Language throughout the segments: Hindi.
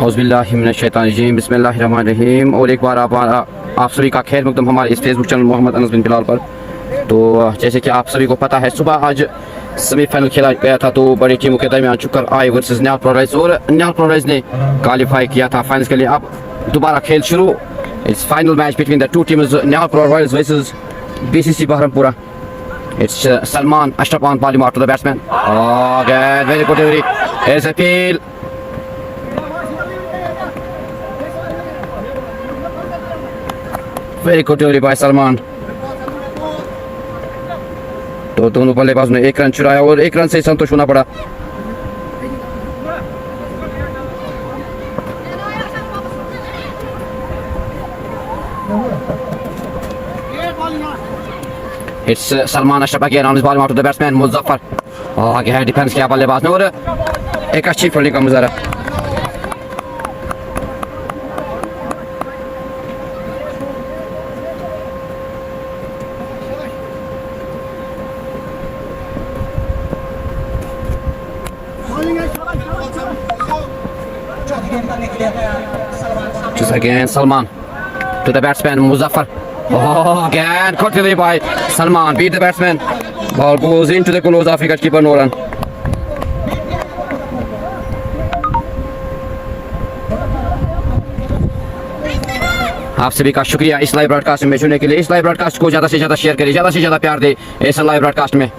औज़ुबिल्लाहिमिनश्शैतानिर्रजीम बिस्मिल्लाहिर्रहमानिर्रहीम। और एक बार आप सभी का खैर मकदम हमारे इस फेसबुक चैनल मोहम्मद अनस बिन बिलाल पर। तो जैसे कि आप सभी को पता है, सुबह आज सेमीफाइनल खेला गया था, तो बड़ी टीमों के दरमियान चुकर आई वर्सेस न्याल प्रोराइज, और न्याल प्रोराइज ने क्वालिफाई किया था फाइनल्स के लिए। अब दोबारा खेल शुरू। It's final match between the two teams, न्याल प्रोराइज versus BCC Bahrampura. It's Salman Ashraf on ball mark to the batsman. Oh, again, very good delivery. Here's a appeal. Very good delivery by Salman. तो दोनों बल्लेबाजों ने एक रन चुराया और एक रन से संतोष होना पड़ा। It's Salman Ashraf again on his ball mark to the batsman Muzaffar. आगे है डिफेंस किया बल्लेबाज ने और एक अच्छी फील्डिंग का मुजाहरा। Just again Salman to the batsman Muzaffar. Oh, again caught delivery by Salman, beat the batsman. Ball goes into the close of wicket keeper, no run. आप सभी का शुक्रिया इस लाइव ब्रॉडकास्ट में जुड़ने के लिए। इस लाइव ब्रॉडकास्ट को ज़्यादा से ज़्यादा शेयर करें, ज़्यादा से ज़्यादा प्यार दें इस लाइव ब्रॉडकास्ट में।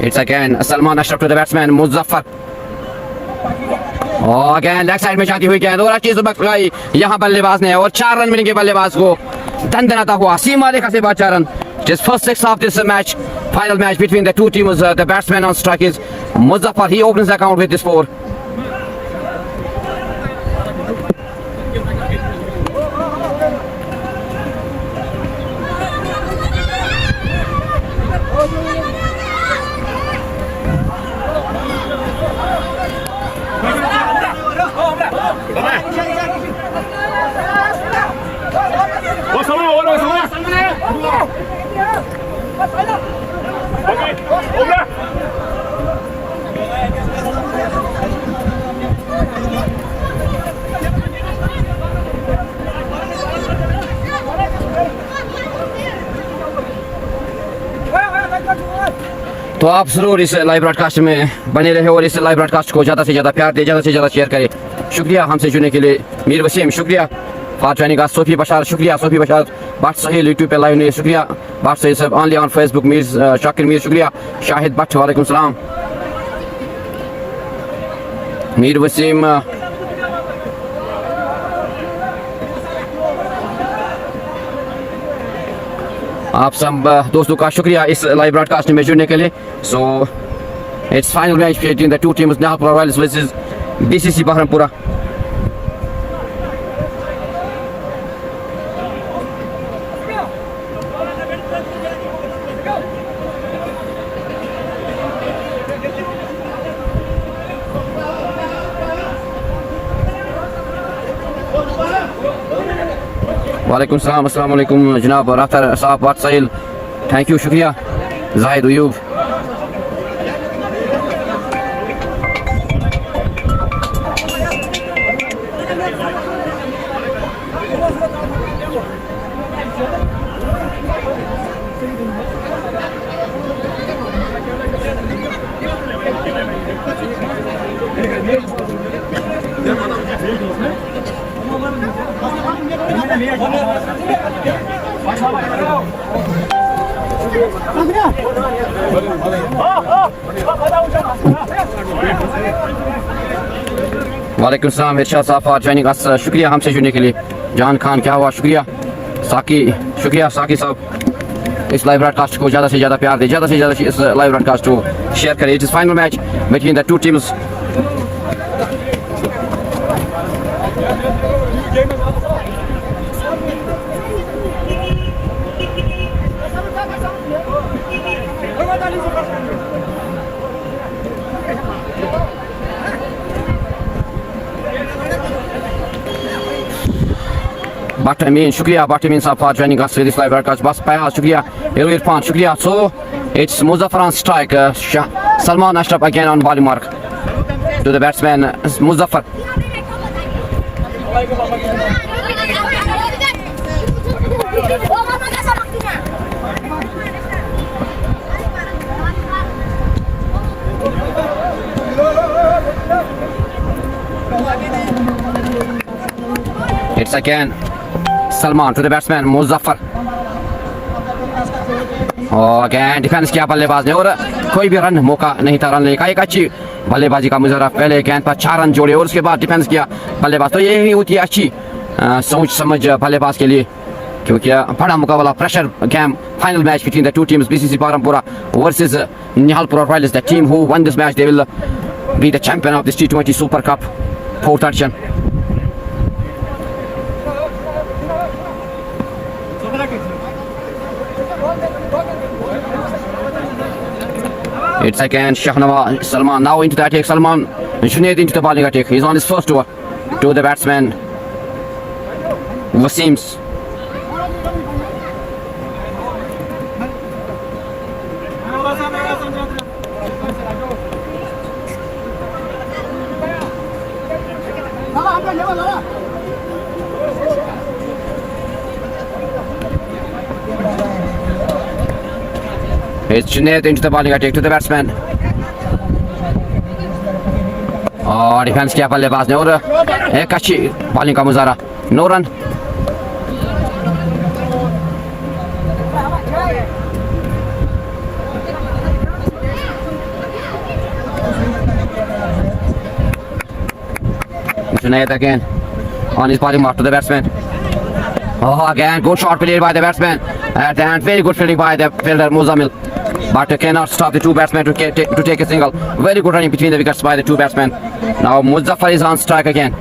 It's again Salman Ashraf to the batsman Muzaffar. और अगेन लेग साइड में जाती हुई गेंद और अच्छी जुबक लगाई यहाँ बल्लेबाज ने, और 4 रन मिलेंगे बल्लेबाज को। दंदनाता हुआ सीमा रेखा से बाद 4 run. Just first 6 of this match, final match between the two teams. The batsman on strike is Muzaffar. He opens the account with this 4. तो आप जरूर इस लाइव ब्रॉडकास्ट में बने रहे और इस लाइव ब्रॉडकास्ट को ज़्यादा से ज़्यादा प्यार दें, ज़्यादा से ज़्यादा शेयर करें। शुक्रिया हमसे जुड़ने के लिए मीर वसीम, शुक्रिया for joining us Sofi Bashar, शुक्रिया सोफी बशार भट्ट सहेल यूट्यूब पे लाइव नहीं, शुक्रिया भट्ट सहेल सब only on Facebook Mir Shakir Mir, शुक्रिया शाहिद भट्ट, वालेकुम सलाम मीर वसीम। आप सब दोस्तों का शुक्रिया इस लाइव ब्रॉडकास्ट में जुड़ने के लिए। So it's final match between the two teams, न्याल प्रोराइज वर्सेस BCC Bahrampura. वालेकुम सलाम, अस्सलाम वालेकुम जनाब रातर साहब वाट साहिल, थैंक यू, शुक्रिया जाहिद अयूब। वालेकुम सलाम इरशाद साहब फॉर जॉइनिंग अस, शुक्रिया हमसे जुड़ने के लिए। जान खान क्या हुआ, शुक्रिया साकी, शुक्रिया साकी साहब इस लाइव ब्रॉडकास्ट को ज़्यादा से ज़्यादा प्यार दें, ज़्यादा से ज़्यादा इस लाइव ब्रॉडकास्ट को शेयर करें। It is final match between the two teams. Batamin, shukriya Batamin sahab for joining us with this live broadcast. Bas Payal, shukriya. Irfan, shukriya. So it's Muzaffar on strike. Salman Ashraf again on ball mark. to the batsman Muzaffar. It's again Salman to the batsman Muzaffar. और अगेन डिफेंस किया बल्लेबाज ने और कोई भी रन मौका नहीं था रन लेने का। एक अच्छी बल्लेबाजी का मुजाहरा, पहले गेंद पर 4 रन जोड़े और उसके बाद डिफेंस किया बल्लेबाज। तो यही होती है अच्छी सोच समझ बल्लेबाज के लिए, क्योंकि बड़ा मुकाबला pressure game final match between the two teams BCC Barampura versus Nihalpura Royals. The team who won this match, they will be the champion of this T20 Super Cup, fourth edition. It's again Shahnawaz Salman now into the attack. Salman Junaid into the bowling attack. He's on his first over to the batsman Wasim. It's Junaid into the bowling attack to the batsman. और डिफेंस किया बल्लेबाज ने और एक अच्छी बॉलिंग का मुजाहरा, 9 run. Junaid again on his bowling mark to the batsman. Oh, again good shot played by the batsman and very good fielding by the fielder Muzammil, but cannot stop the two batsmen to take a single. Very good running between the wickets by the two batsmen. Now Muzaffar is on strike again.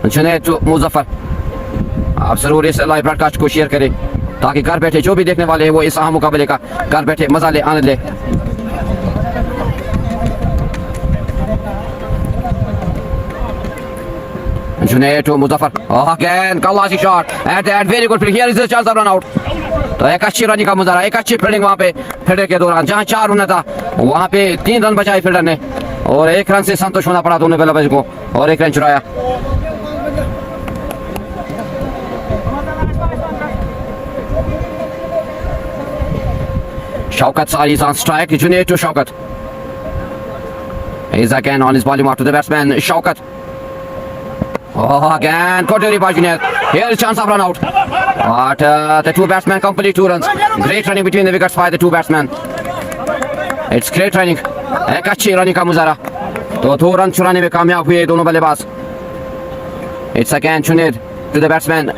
Junaid to Muzaffar. आप जरूर इस लाइव ब्रॉडकास्ट को शेयर करें ताकि घर बैठे जो भी देखने वाले हैं वो इस अहम मुकाबले का घर बैठे मजा ले, आनंद ले। Junaid to Muzaffar. Oh, again Kalashi shot and very good. Here is the chance of run out. तो एक अच्छी रनिंग का मुजाहरा, एक अच्छी फील्डिंग वहाँ पे फील्डर के दौरान, जहाँ 4 रन था वहाँ पे 3 रन बचाए फील्डर ने और 1 रन से संतोष होना पड़ा दोनों बल्लेबाज को और 1 रन चुराया। Shaukat Sari is on strike. Junaid to Shaukat. He's again on his bowling mark to the batsman Shaukat. Oh, again caught by Junaid. Here is chance of run out. But the two batsmen complete 2 runs. Great running between the wickets by the two batsmen. It's great running. एक अच्छी रनिंग का मुजाहरा, तो 2 रन चुराने में कामयाब हुए दोनों बल्लेबाज। It's again Junaid to the batsman.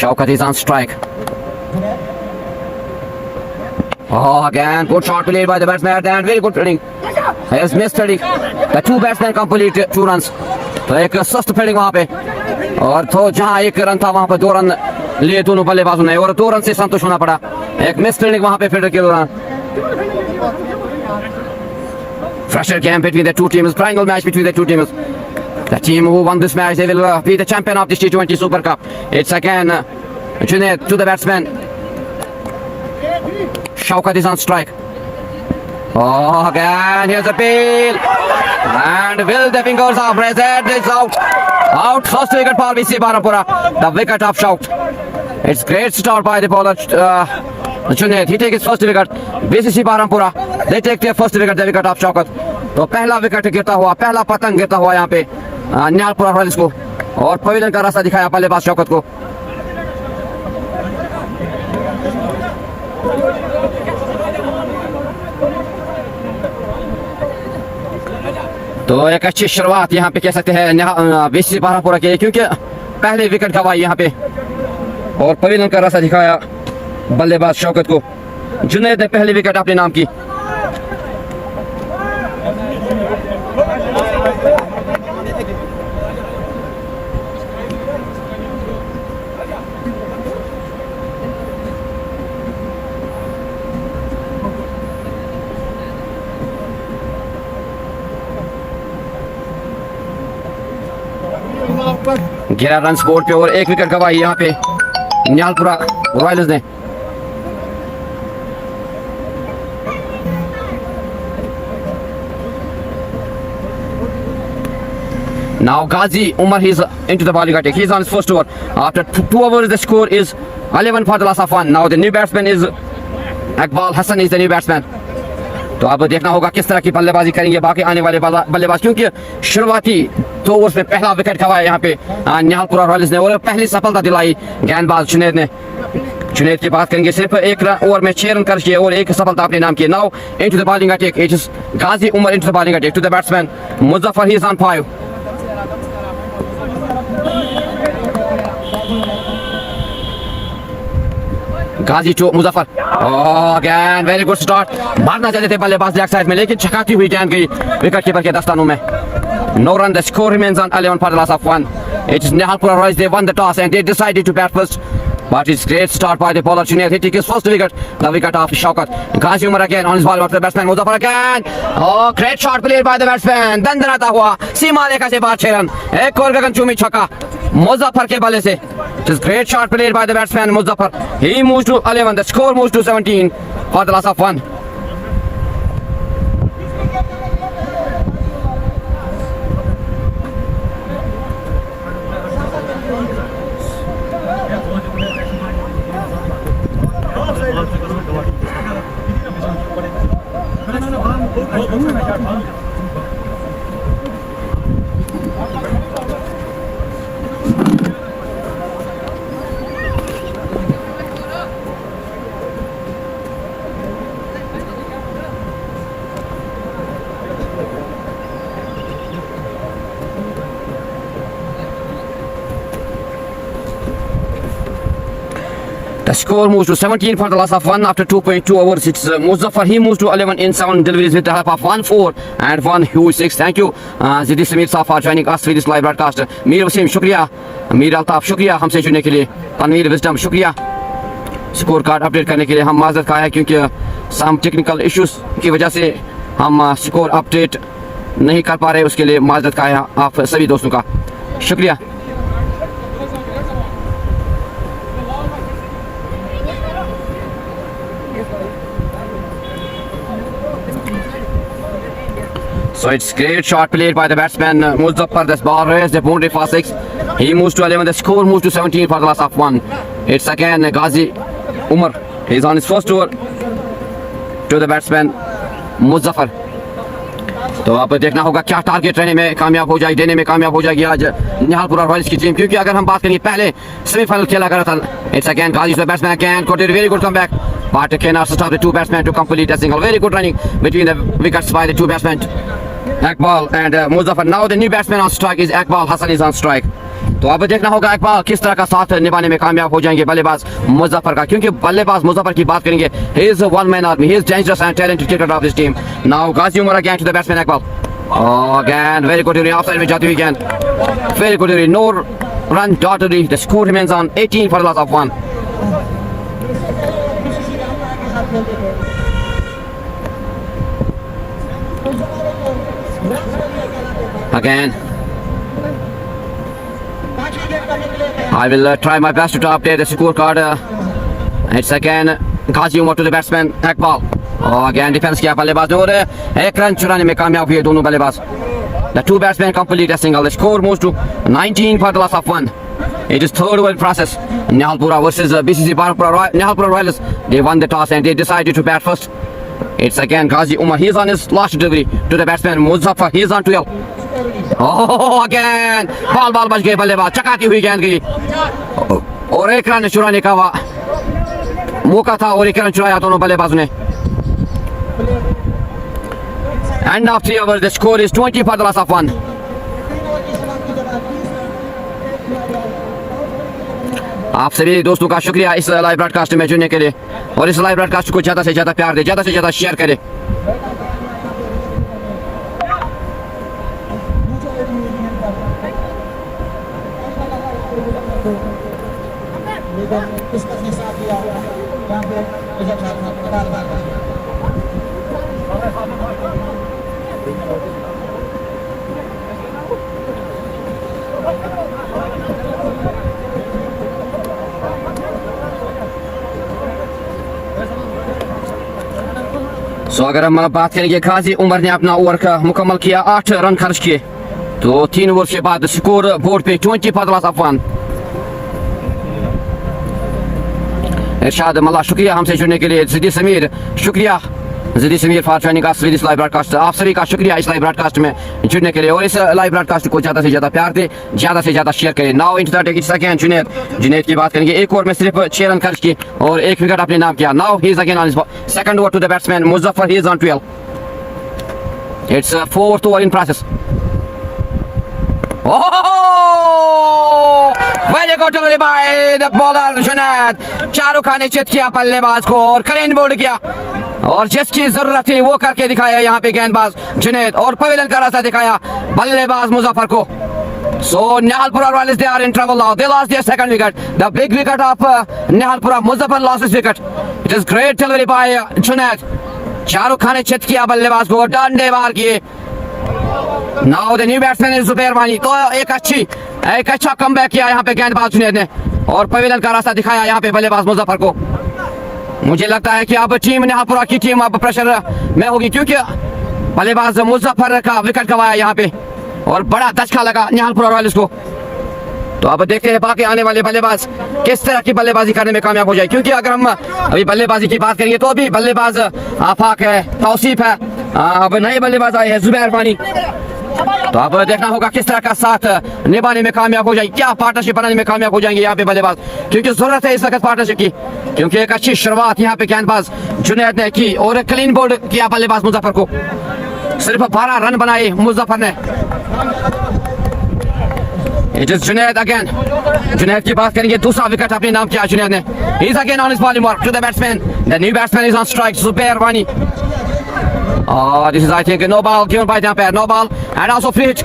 Shaukat is on strike. Oh, again good shot played by the batsman and very good fielding. Has missed fielding. The two batsmen complete 2 runs. तो एक सस्त फील्डिंग वहाँ पे और तो जहाँ 1 रन था वहाँ पे 2 रन लिए दोनों बल्लेबाजों ने और 2 रन से संतोष होना पड़ा। एक मिस फील्डिंग वहाँ पे फील्डर के दौरान। Fresher game between the two teams, triangle match between the two teams. The team who won this match, they will be the champion of this T20 Super Cup. It's again Junaid to the batsman. Shaukat is on strike. Oh, again here's a ball and will the fingers of Rezat is out. Out, first wicket for BC Barampura. The wicket of Shaukat. It's great start by the bowler Junaid. He takes his first wicket. BCC Barampura, they take their first wicket, the wicket of Shaukat. तो पहला विकेट गिरता हुआ, पहला पतंग गिरता हुआ यहाँ पे निहालपुरा रॉयल्स को और पवेलियन का रास्ता दिखाया बल्लेबाज शौकत को। तो एक अच्छी शुरुआत यहाँ पे कह सकते हैं बीसीसी Barampura के, क्योंकि पहले विकेट गवाई यहाँ पे और पवेलियन का रास्ता दिखाया बल्लेबाज शौकत को। जुनैद ने पहली विकेट अपने नाम की। 11 रन स्कोर पे और 1 विकेट गवाई यहाँ पे निहालपुरा रॉयल्स ने। Now Ghazi Umar, he's into the bowling attack. He's on his first over. After 2 overs, the score is 11 for the loss of 1. Now the new batsman is Iqbal Hassan is the new batsman. तो अब देखना होगा किस तरह की बल्लेबाजी करेंगे बाकी आने वाले बल्लेबाज, क्योंकि शुरुआती 2 ओवर्स में पहला विकेट खवाया यहाँ पे निहालपुरा रॉयल्स ने और पहली सफलता दिलाई गेंदबाज जुनैद ने। जुनैद की बात करेंगे, सिर्फ 1 ओवर में 6 रन खर्च किए और 1 सफलता अपने नाम की। Now into the bowling attack, it is Ghazi Umar into the bowling attack to the batsman Muzaffar, he is on 5. Ghazi to Muzaffar, again very good start. भागना चाहते थे बल्लेबाज लेग साइड में, लेकिन छकाती हुई गेंद गई विकेट कीपर के दस्तानों में। No run, the score remains on 11 for the loss of 1. It is Nihalpura Royals, they won the toss and they decided to bat first. But it's great start by the bowler Junaid, hitting his first wicket, the wicket of Shaukat. Ghazi Umar again on his ball after the batsman Muzaffar again. Oh, great shot played by the batsman. दंदनाता हुआ सीमा रेखा से बाहर 6 रन, एक और गगनचुंबी छक्का मुजफ्फर के बल्ले से। It is great shot played by the batsman Muzaffar. He moves to 11, the score moves to 17 for the loss of 1. The score moves to 17 for the loss of 1 after 2.2 overs. It's Muzaffar. He moves to 11 in 7 deliveries with the help of 1-4 and 1 huge 6. Thank you, Zidi Samir Saab, for joining us with this live broadcast. Mir Wasim, shukriya. Mir Altaf, shukriya हमसे जुड़ने के लिए. Tanveer Wisdom, शुक्रिया स्कोर कार्ड अपडेट करने के लिए। हम माजरत का है क्योंकि सम टेक्निकल इश्यूज की वजह से हम स्कोर अपडेट नहीं कर पा रहे, उसके लिए माजरत का है आप सभी दोस्तों का, शुक्रिया। So it's great shot played by the batsman Muzaffar. This ball raised the boundary for 6. He moves to 11. The score moves to 17 for the loss of 1. It's again Ghazi Umar. He's on his first over to the batsman Muzaffar. तो अब देखना होगा क्या टारगेट रहने में कामयाब हो जाएगी, देने में कामयाब हो जाएगी आज निहालपुरा रॉयल्स की टीम, क्योंकि अगर हम बात करें पहले सेमीफाइनल खेला कर रहा था। It's again Ghazi the batsman again got a very good comeback, but cannot stop the 2 batsmen to complete a single. Very good running between the wickets by the 2 batsmen Iqbal and Muzaffar. Now the new batsman on strike is Iqbal Hassan is on strike. तो अब देखना होगा इकबाल किस तरह का साथ निभाने में कामयाब हो जाएंगे बल्लेबाज मुजफ्फर का, क्योंकि बल्लेबाज मुजफ्फर की बात करेंगे, he is a one man army, he is dangerous and talented cricketer of this team. Now Ghazi Umar again to the batsman Iqbal. Oh, again very good delivery, offside में जाती हुई गेंद, very good delivery, no run delivery. The score remains on 18 for the loss of 1. Again I will try my best to update the scorecard. It's again Ghazi Umar to the batsman Iqbal. Oh, again defense किया बल्लेबाज और 1 रन चुराने में कामयाब हुए दोनों बल्लेबाज. The 2 batsmen complete a single. The score moves to 19 for the loss of 1. It is third over process. Nihalpura versus BCC Nihalpura Royals. They won the toss and they decided to bat first. It's again Ghazi Umar. He is on his last delivery to the batsman Muzaffar. He is on 12. Oh, again ball बच गए, बल्लेबाज चकाती हुई गेंद गई और 1 रन चुराने का मौका था और 1 रन चुराया दोनों बल्लेबाजों ने। End of 3 overs. The score is 20 for the loss of 1. आप सभी दोस्तों का शुक्रिया इस लाइव ब्रॉडकास्ट में जुड़ने के लिए, और इस लाइव ब्रॉडकास्ट को ज़्यादा से ज़्यादा प्यार दे, ज़्यादा से ज़्यादा शेयर करें। किसने साथ दिया यहाँ पे मुझे सो अगर हम बात करेंगे गाजी उमर ने अपना ओवर का मुकम्मल किया, 8 रन खर्च किए, तो 3 ओवर के बाद स्कोर बोर्ड पे 20 for the loss of 1। Irshad Malla शुक्रिया हमसे जुड़ने के लिए। जिदी समीर शुक्रिया, Jidi Sameer for joining us with this live broadcast. आप सभी का शुक्रिया इस लाइव ब्रॉडकास्ट में जुड़ने के लिए, और इस लाइव ब्रॉडकास्ट को ज़्यादा से ज़्यादा प्यार दें, ज़्यादा से ज़्यादा शेयर करें। Now in the second Junaid, Junaid की बात करेंगे। एक ओवर में सिर्फ 6 रन खर्च किए और 1 विकेट अपने नाम किया। Now he is again on his second over to the batsman Muzaffar, he is on 12। It's 4th over in process. Very good delivery by the bowler Junaid. Shahrukh Khan ने चित किया बल्लेबाज को और क्लीन बोल्ड किया, और जिसकी जरूरत थी वो करके दिखाया यहाँ पे गेंदबाज जुनैद, और पवेलियन का रास्ता दिखाया बल्लेबाज मुजफ्फर को। So Nihalpura Royals, they are in trouble now. They lost their second wicket. The big wicket of Nihalpura. Muzaffar lost his wicket. It is great delivery by Junaid. Shahrukh Khan ने चित किया बल्लेबाज को, डंडे मार किए। Now the new batsman is Zubair वानी। तो एक अच्छा कमबैक किया यहाँ पे गेंदबाज जुनैद ने, और पवेलियन का रास्ता दिखाया यहाँ पे बल्लेबाज मुजफ्फर को। मुझे लगता है कि अब टीम निहालपुरा की टीम अब प्रेशर में होगी, क्योंकि बल्लेबाज मुजफ्फर का विकेट गवाया यहाँ पे, और बड़ा धचका लगा निहालपुरा रॉयल्स को। तो अब देखते हैं बाकी आने वाले बल्लेबाज किस तरह की बल्लेबाजी करने में कामयाब हो जाए, क्योंकि अगर हम अभी बल्लेबाजी की बात करेंगे तो अभी बल्लेबाज आफाक है, तौसीफ है, अब नए बल्लेबाज आए हैं जुबैर वानी। तो अब देखना होगा किस तरह का साथ निभाने में कामयाब हो जाएंगे, क्या पार्टनरशिप बनाने में कामयाब हो जाएंगे यहाँ पे बल्लेबाज, क्योंकि जरूरत है इस वक्त पार्टनरशिप की, क्योंकि एक अच्छी शुरुआत यहाँ पे गेंदबाज जुनैद ने की और क्लीन बोल्ड किया बल्लेबाज मुजफ्फर को। सिर्फ 12 रन बनाए मुजफ्फर ने। It is Junaid again. Junaid की बात करेंगे, दूसरा विकेट अपने नाम किया जुनैद ने। He is again on his bowling mark to the batsman. The new batsman is on strike, Zubair Wani. Oh, this is I think a no ball given by the umpire, no ball and also free hit.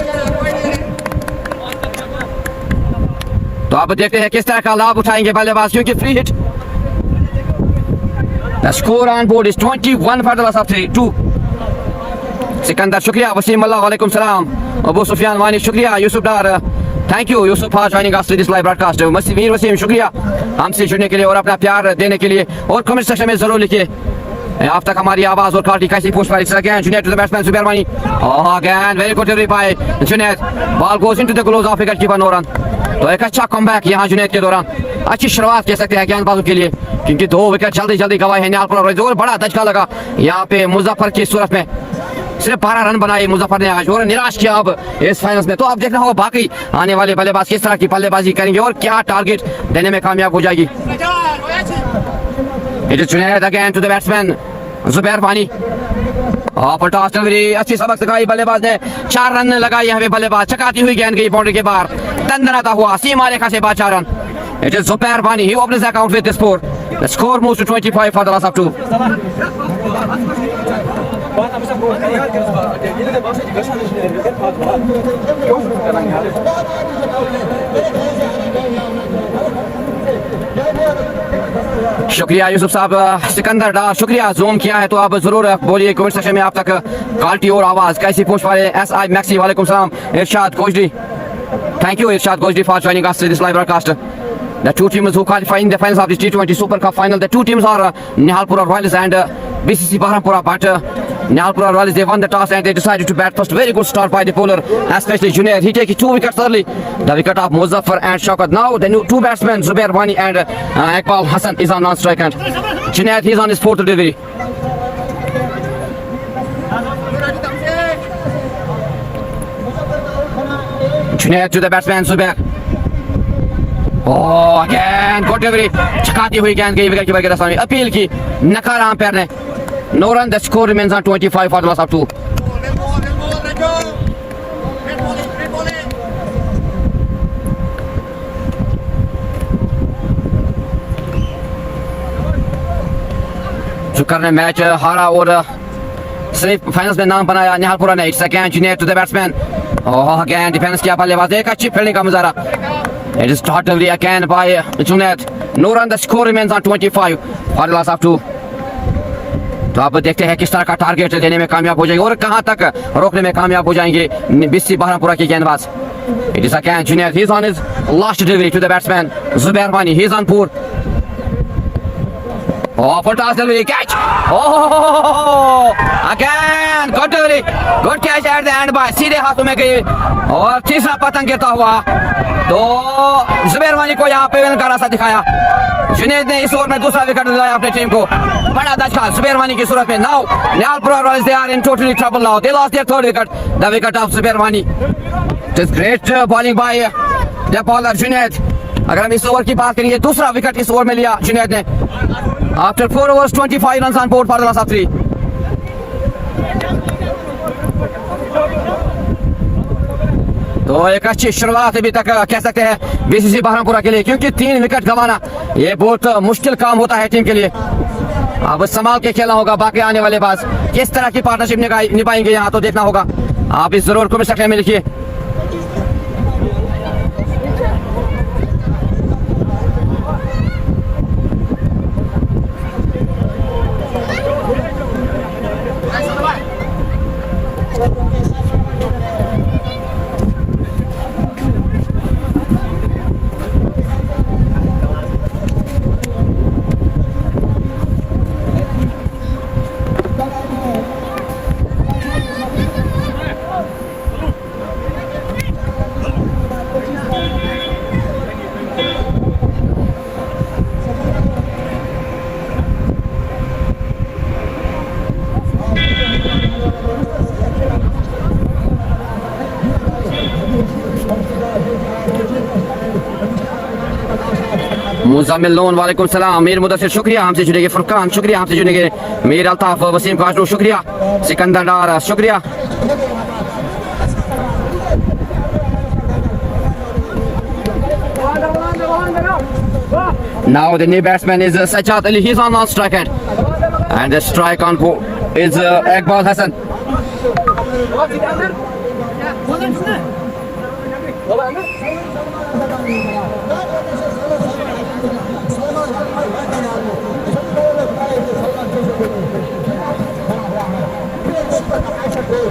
तो अब देखते हैं किस तरह का लाभ उठाएंगे बल्लेबाज, क्योंकि free hit. The score on board is 21 for the loss of 2। Sikandar शुक्रिया, वसीम अल्लाह वालेकुम सलाम, अबू सुफियान वानी शुक्रिया, Yusuf Dar thank you Yusuf for joining us this live broadcast. Mir Waseem शुक्रिया हमसे जुड़ने के लिए और अपना प्यार देने के लिए, और कमेंट सेक्शन में जरूर लिखिए आप तक हमारी आवाज और क्वालिटी कैसी पहुंच पा रही है। Again Junaid to the batsman Zubair Wani, again very good delivery by Junaid, ball goes into the gloves of wicket keeper, no run. तो एक अच्छा कमबैक यहाँ जुनैद के दौरान, अच्छी शुरुआत कह सकते हैं गेंदबाजों के लिए, क्योंकि 2 विकेट जल्दी जल्दी गवाए हैं निहालपुरा रॉयल्स, और बड़ा धचका लगा यहाँ पे मुजफ्फर की सूरत में। सिर्फ 12 रन बनाए मुजफ्फर ने आज, और निराश किया अब इस फाइनल्स में। तो अब देखना होगा बाकी आने वाले बल्लेबाज किस तरह की बल्लेबाजी करेंगे और क्या टारगेट देने में कामयाब हो जाएगी। It is Junaid again to the batsman Zubair वानी, टॉस डिलीवरी अच्छी सबक सिखाई बल्लेबाज ने, 4 रन लगाए यहाँ पे बल्लेबाज, चकाती हुई गेंद गई बाउंड्री के बाहर, दंदनाता हुआ सीमा रेखा से 4 run. It is Zubair Wani, he opens the account with the score. The score moves to 25 for the loss of 2। शुक्रिया यूसुफ साहब, सिकंदर डार शुक्रिया, जूम किया है तो आप जरूर बोलिए कमेंट सेक्शन में आप तक क्वालिटी और आवाज कैसी पहुंच पा रहे हैं। SI मैक्सी वालेकुम सलाम, Irshad Gojri thank you Irshad Gojri for joining us this live broadcast. The 2 teams who qualify in the finals of this T20 Super Cup final, the 2 teams are Nihalpura Royals and BCC Baharampura, but Nihalpura Royals, they won the toss and they decided to bat first. Very good start by the bowler, especially Junaid. He takes 2 wickets early, the wicket of Muzaffar and Shaukat. Now the new 2 batsmen Zubair Wani and Iqbal Hassan is on non-strike, and Junaid, he is on his 4th delivery. Junaid to the batsman Zubair. Again good delivery, चकाती हुई गेंद गई विकेट कीपर के रास्ते में, अपील की नकारा अंपायर ने। No run, the score remains on 25 for the loss of 2। जुकर ने मैच हारा और सिर्फ फाइनल्स में नाम बनाया निहालपुरा ने। It's again Junaid to the batsman, again defence किया बल्लेबाज, एक अच्छी फील्डिंग का मुजाहरा। It is shot delivery again by Junaid। No run, the score remains on 25 for the loss of 2। तो अब देखते हैं किस तरह का टारगेट देने में कामयाब हो जाएंगे और कहां तक रोकने में कामयाब हो जाएंगे BCC बहरामपुरा के गेंदबाज। It is again Junaid. He's on his last delivery to the batsman Zubair Wani. He's on poor. Oh, fantastic delivery, catch! Oh, again, good delivery, good catch at the end by सीधे हाथों में गई और तीसरा पतंग गिरता हुआ तो जुबैर वानी को यहाँ पे विन का रास्ता दिखाया। जुनैद ने इस ओवर में दूसरा विकेट दिलाया अपनी टीम को। बड़ा धक्का जुबैर वानी की सूरत में। Now Nihalpur Royals, they are in totally trouble now. They lost their third wicket, the wicket of Zubair Wani. It is great bowling by the bowler Junaid. अगर हम इस ओवर की बात करेंगे दूसरा विकेट इस ओवर में लिया जुनैद ने। After 4 overs, 25 runs on board for the loss of 3. तो एक अच्छी शुरुआत अभी तक कह सकते हैं बीसीसी बहरामपुरा के लिए, क्योंकि 3 विकेट गंवाना ये बहुत मुश्किल काम होता है टीम के लिए। अब संभाल के खेलना होगा। बाकी आने वाले बाज किस तरह की पार्टनरशिप निभाएंगे यहाँ तो देखना होगा। आप इस जरूर कमेंट सेक्शन में लिखिए। मुज़म्मिल लोन वालेकुम सलाम। मीर मुदस्सिर शुक्रिया हमसे जुड़े के। फुरकान शुक्रिया हमसे जुड़े के। मीर अल्ताफ वसीम काशरू शुक्रिया। सिकंदर डार शुक्रिया। Now the new batsman is Sajjad Ali. He's on non-strike end, and the strike on is Iqbal Hassan.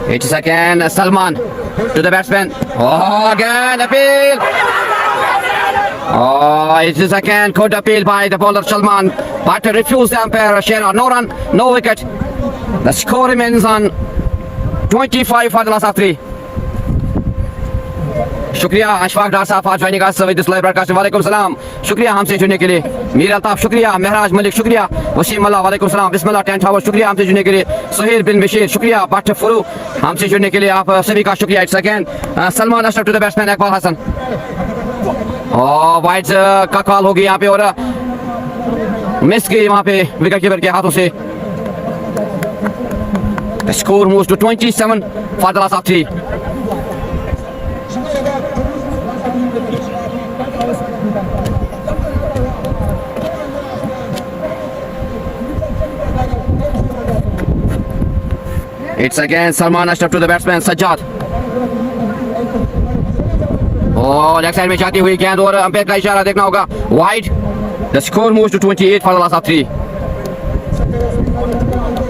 It is again Salman to the batsman. Oh, again appeal. Oh, it is again good appeal by the bowler Salman, but refused the umpire. Shera, no run, no wicket. The score remains on 25 for the loss of 3. शुक्रिया अशफाक डार साहब for joining us with this live broadcast. वालेकुम सलाम, शुक्रिया हमसे जुड़ने के लिए। मीर अल्ताफ शुक्रिया। महराज मलिक शुक्रिया। वसीम अल्लाह वालेकुम सलाम। बिस्मिल्लाह 10 टावर शुक्रिया हमसे जुड़ने के लिए। सुहेल बिन बशीर शुक्रिया। बट फुरू हमसे जुड़ने के लिए आप सभी का शुक्रिया। It's again Salman Ashraf to the batsman Iqbal Hasan. Wide का कॉल होगी यहाँ पे और मिस गई वहाँ पे विकेट कीपर के हाथों से। Score moves to 27 for the loss of 3. It's again Salman Ashraf to the batsman Sajjad. Oh, leg side में जाती हुई गेंद और अंपायर का इशारा देखना होगा wide. The score moves to 28 for the loss of 3.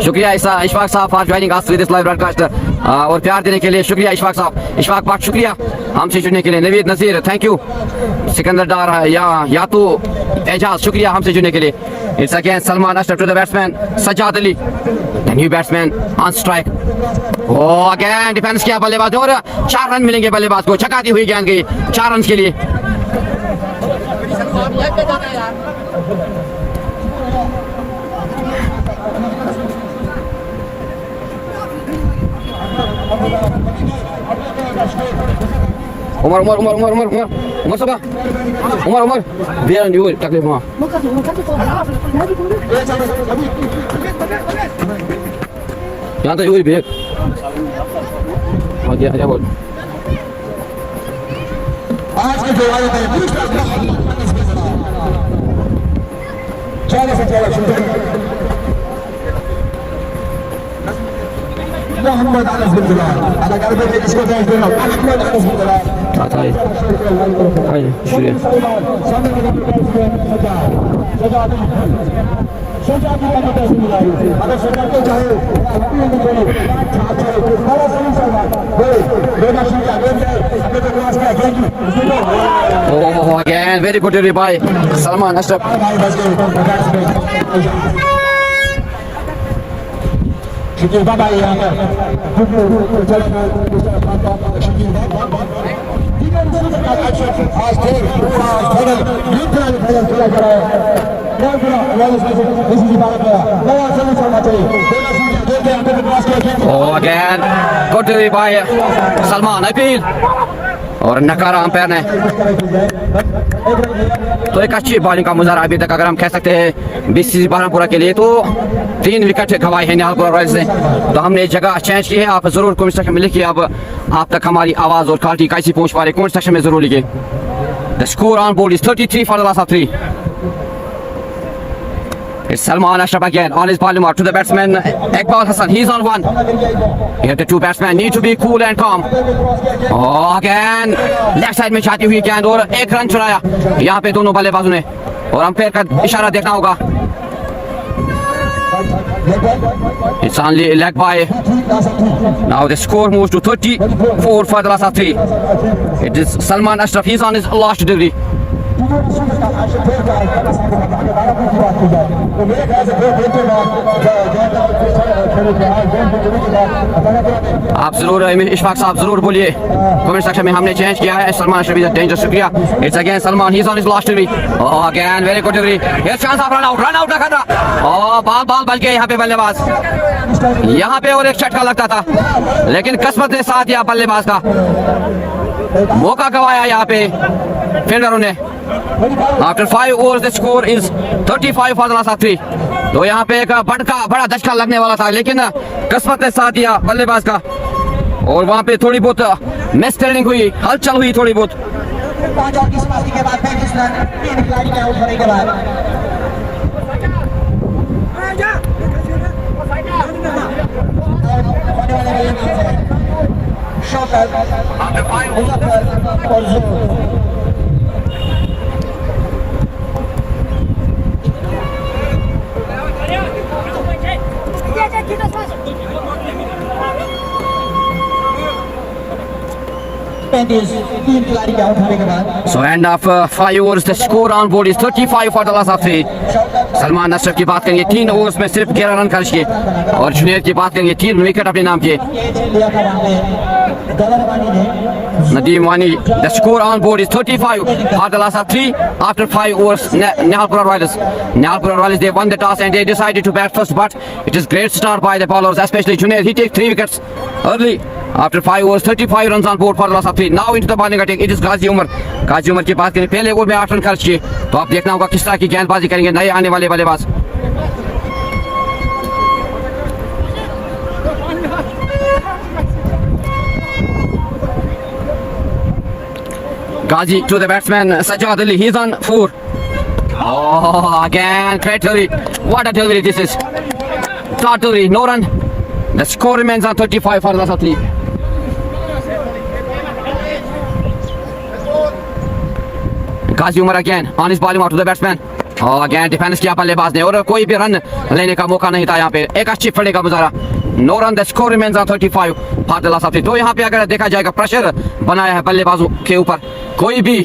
शुक्रिया इशफाक साहब for joining us with this live broadcast और प्यार देने के लिए शुक्रिया इशफाक साहब. इशफाक पाक शुक्रिया हमसे जुड़ने के लिए. नवीद नज़ीर थैंक यू. सिकंदर डार या तो एजाज शुक्रिया हमसे जुड़ने के लिए. It's again Salman Ashraf to the batsman Sajjad Ali, the new batsman on strike. Oh, again defence किया बल्लेबाज और 4 रन मिलेंगे बल्लेबाज को. चकाती हुई गेंद गई 4 रन के लिए. उमर उमर उमर उमर उमर उमर उमर सबा उमर उमर बियान यूर तकलीफ में यहाँ तो यूर भेज आजा बोल. आज के जो आए थे चलो से चलो मोहम्मद अनस बिन बिलाल अदा कर दे इसको भेज देना. मोहम्मद अनस बिन Bilal Hatay. Haydi şuraya. Oh, again, very good delivery by Salman Ashraf. Şükür baba yani. Oh, again, good delivery by Salman. Appeal. और नकारा अंपायर ने तो एक अच्छी बॉलिंग का मुजाहरा अभी तक अगर हम कह सकते हैं बीसीसी बहरामपुरा के लिए तो 3 विकेट गंवाए हैं निहालपुरा रॉयल्स ने। तो हमने जगह चेंज की है। आप जरूर कमेंट सेक्शन में लिखिए अब आप तक हमारी आवाज़ और क्वालिटी कैसी पहुंच पा रही है, कमेंट सेक्शन में जरूर लिखिए। The score on board is 33 for the last of 3. It's Salman Ashraf again on his bowling mark to the batsman Iqbal Hassan. He's on one. Here the two batsmen need to be cool and calm. Oh, again left side में जाती हुई गेंद और एक रन चुराया यहाँ पे दोनों बल्लेबाजों ने और अंपायर का इशारा देखना होगा। It's only leg by. Now the score moves to 34 for the last of 3. It is Salman Ashraf. He's on his last delivery. आप जरूर इशफाक साहब जरूर बोलिए कमेंट सेक्शन में हमने चेंज किया है। सलमान अशरफ इज डेंजरस शुक्रिया। It's again Salman he is on his last delivery. Oh again very good delivery. Here chance of run out ना करना। ओह बॉल बल्कि यहाँ पे बल्लेबाज यहाँ पे और एक झटका लगता था लेकिन किस्मत ने साथ दिया बल्लेबाज का। मौका गवाया यहाँ पे फील्डरों ने। After 5 overs the score is 35 for the last of 3. तो यहाँ पे एक बड़ा धक्का लगने वाला था लेकिन किस्मत ने साथ दिया बल्लेबाज का और वहाँ पे थोड़ी बहुत मिस फील्डिंग हुई, हलचल हुई थोड़ी बहुत। So end of 5 overs the score on board is 35 for the last of 3. Salman Ashraf की बात करेंगे 3 ओवर्स में सिर्फ 11 रन खर्च किए और जुनेर की बात करेंगे 3 विकेट अपने नाम किए। Nadeem Wani, the score on board is 35 for the last of 3 after 5 overs. Nihalpura Royals, they won the toss and they decided to bat first, but it is great start by the bowlers, especially Junaid. He takes 3 wickets early after 5 overs, 35 runs on board for the last of 3. Now into the bowling attack, it is Ghazi Umar की बात करें पहले ओवर में 8 रन खर्च किए तो आप देखना होगा किस तरह की गेंदबाजी करेंगे नए आने वाले बल्लेबाज। Ghazi to the batsman Sajjad Ali, he's on 4. Oh, again great delivery. What a delivery this is. Third delivery, no run. The score remains on 35 for the last of 3. Ghazi Umar again on his bowling out to the batsman. Oh, again defence किया बल्लेबाज ने और कोई भी रन लेने का मौका नहीं था यहाँ पे। एक अच्छी फील्डिंग का मुजाहरा। No run the score remains on 35 for the last of 3. तो यहाँ पे अगर देखा जाएगा प्रेशर बनाया है बल्लेबाजों के ऊपर, कोई भी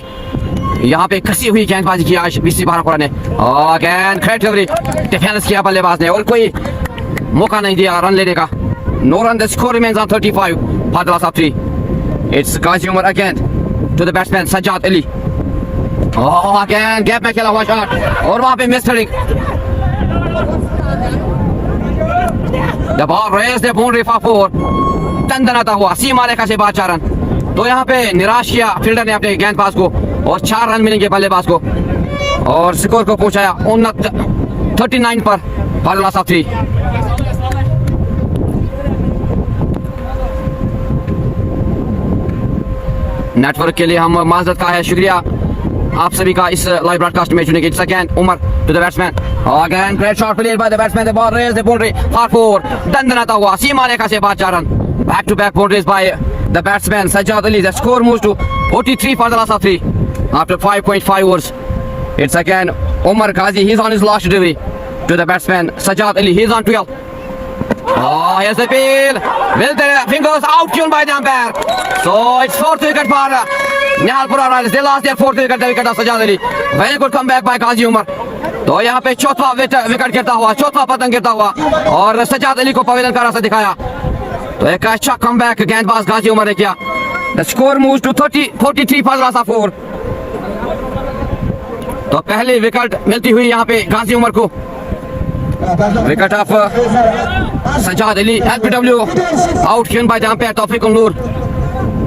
यहाँ पे कसी हुई गेंदबाजी की आज बीसीसी बहरामपुरा ने। अगेन ग्रेट डिलीवरी, डिफेंस किया बल्लेबाज ने और कोई मौका नहीं दिया रन लेने का। No run the score remains on 35 for the last of 3. It's Ghazi Umar again to the batsman Sajjad Ali. Again gap में खेला हुआ शॉट और वहां पे miss fielding. The ball raised the boundary for 4. तंदनाता हुआ सीमा रेखा से बाहर 4 रन। तो यहाँ पे निराश किया फील्डर ने अपने गेंदबाज को और 4 रन मिलेंगे बल्लेबाज को और स्कोर को पहुंचाया 39 पर for the last of 3. Network के लिए हम माजरत का है शुक्रिया आप सभी का इस लाइव ब्रॉडकास्ट में जुड़ने के। Second Umar to the batsman again great shot played by the batsman, the ball raise the boundary for 4. दंदनाता हुआ सीमा रेखा से बाहर 4 रन। back-to-back boundaries by the batsman Sajjad Ali. The score moves to 43 for the last of 3 after 5.5 overs. It's again Omar Ghazi. He's on his last delivery to the batsman Sajjad Ali. He's on 12. Oh, here's the ball. With the fingers out tuned by the umpire. So it's 4th wicket for Nihalpura Royals. They lost their 4th wicket, the wicket of Sajjad Ali. Very good comeback by Ghazi Umar. तो यहाँ पे चौथा विकेट गिरता हुआ, चौथा पतंग गिरता हुआ और सज्जाद अली को पवेलियन का रास्ता दिखाया। तो एक अच्छा कमबैक गेंदबाज गाजी उमर ने किया। The score moves to 43 for the last of 4. तो पहली विकेट मिलती हुई यहाँ पे गाजी उमर को। Wicket of Sajjad Ali, LBW out given by the umpire Tawfiq Nur.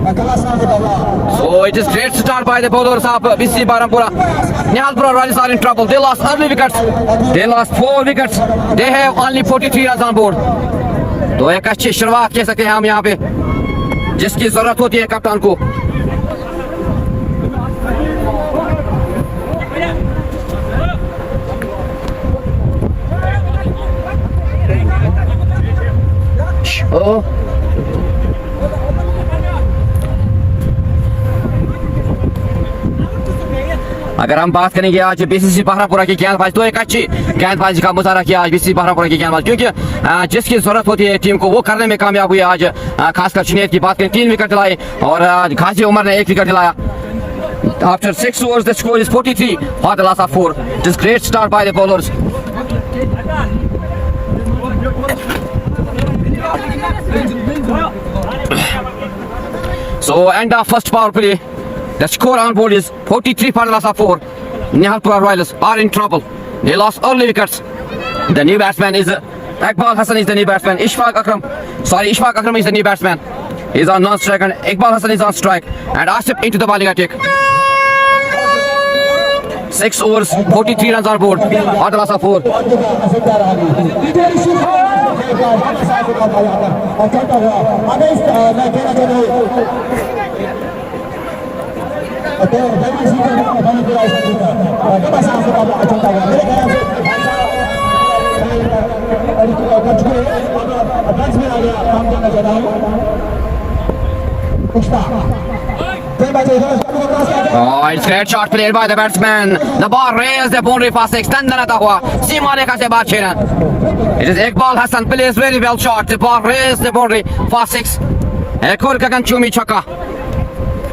So it is great start by the bowlers of BC Barampura. Nihalpura Royals are in trouble. They lost early wickets. They lost 4 wickets. They have only 43 runs on board. तो एक अच्छी शुरुआत कह सकते हैं हम यहाँ पे, जिसकी जरूरत होती है कप्तान को। अगर हम बात करेंगे आज बीसीसी बहरापुरा की गेंदबाजी, तो एक अच्छी गेंदबाजी का मुजाहरा किया आज बीसीसी बहरापुरा की गेंदबाजी, क्योंकि जिसकी जरूरत होती है टीम को वो करने में कामयाब हुई आज। खासकर जुनैद की बात करें, 3 विकेट दिलाए और गाजी उमर ने 1 विकेट दिलाया। After 6 overs, the score is 43 for the last of 4. It is great start by the bowlers. So end of first power play. The score on board is 43 for the last of 4. Nihalpura Royals are in trouble. They lost early wickets. The new batsman is Iqbal Hassan is the new batsman. Ishfaq Akram is the new batsman. He's on non-strike and Iqbal Hassan is on strike. And Asif into the bowling attack. 6 overs, 43 runs on board for the last of 4. Oh, it's great shot played by the batsman. The ball raised the boundary for 6. Tandanata hua. Seema rekha se baat chena. It is Iqbal Hassan plays very well shot. The ball raised the boundary for 6. Ek aur Gagan Chumi chakka.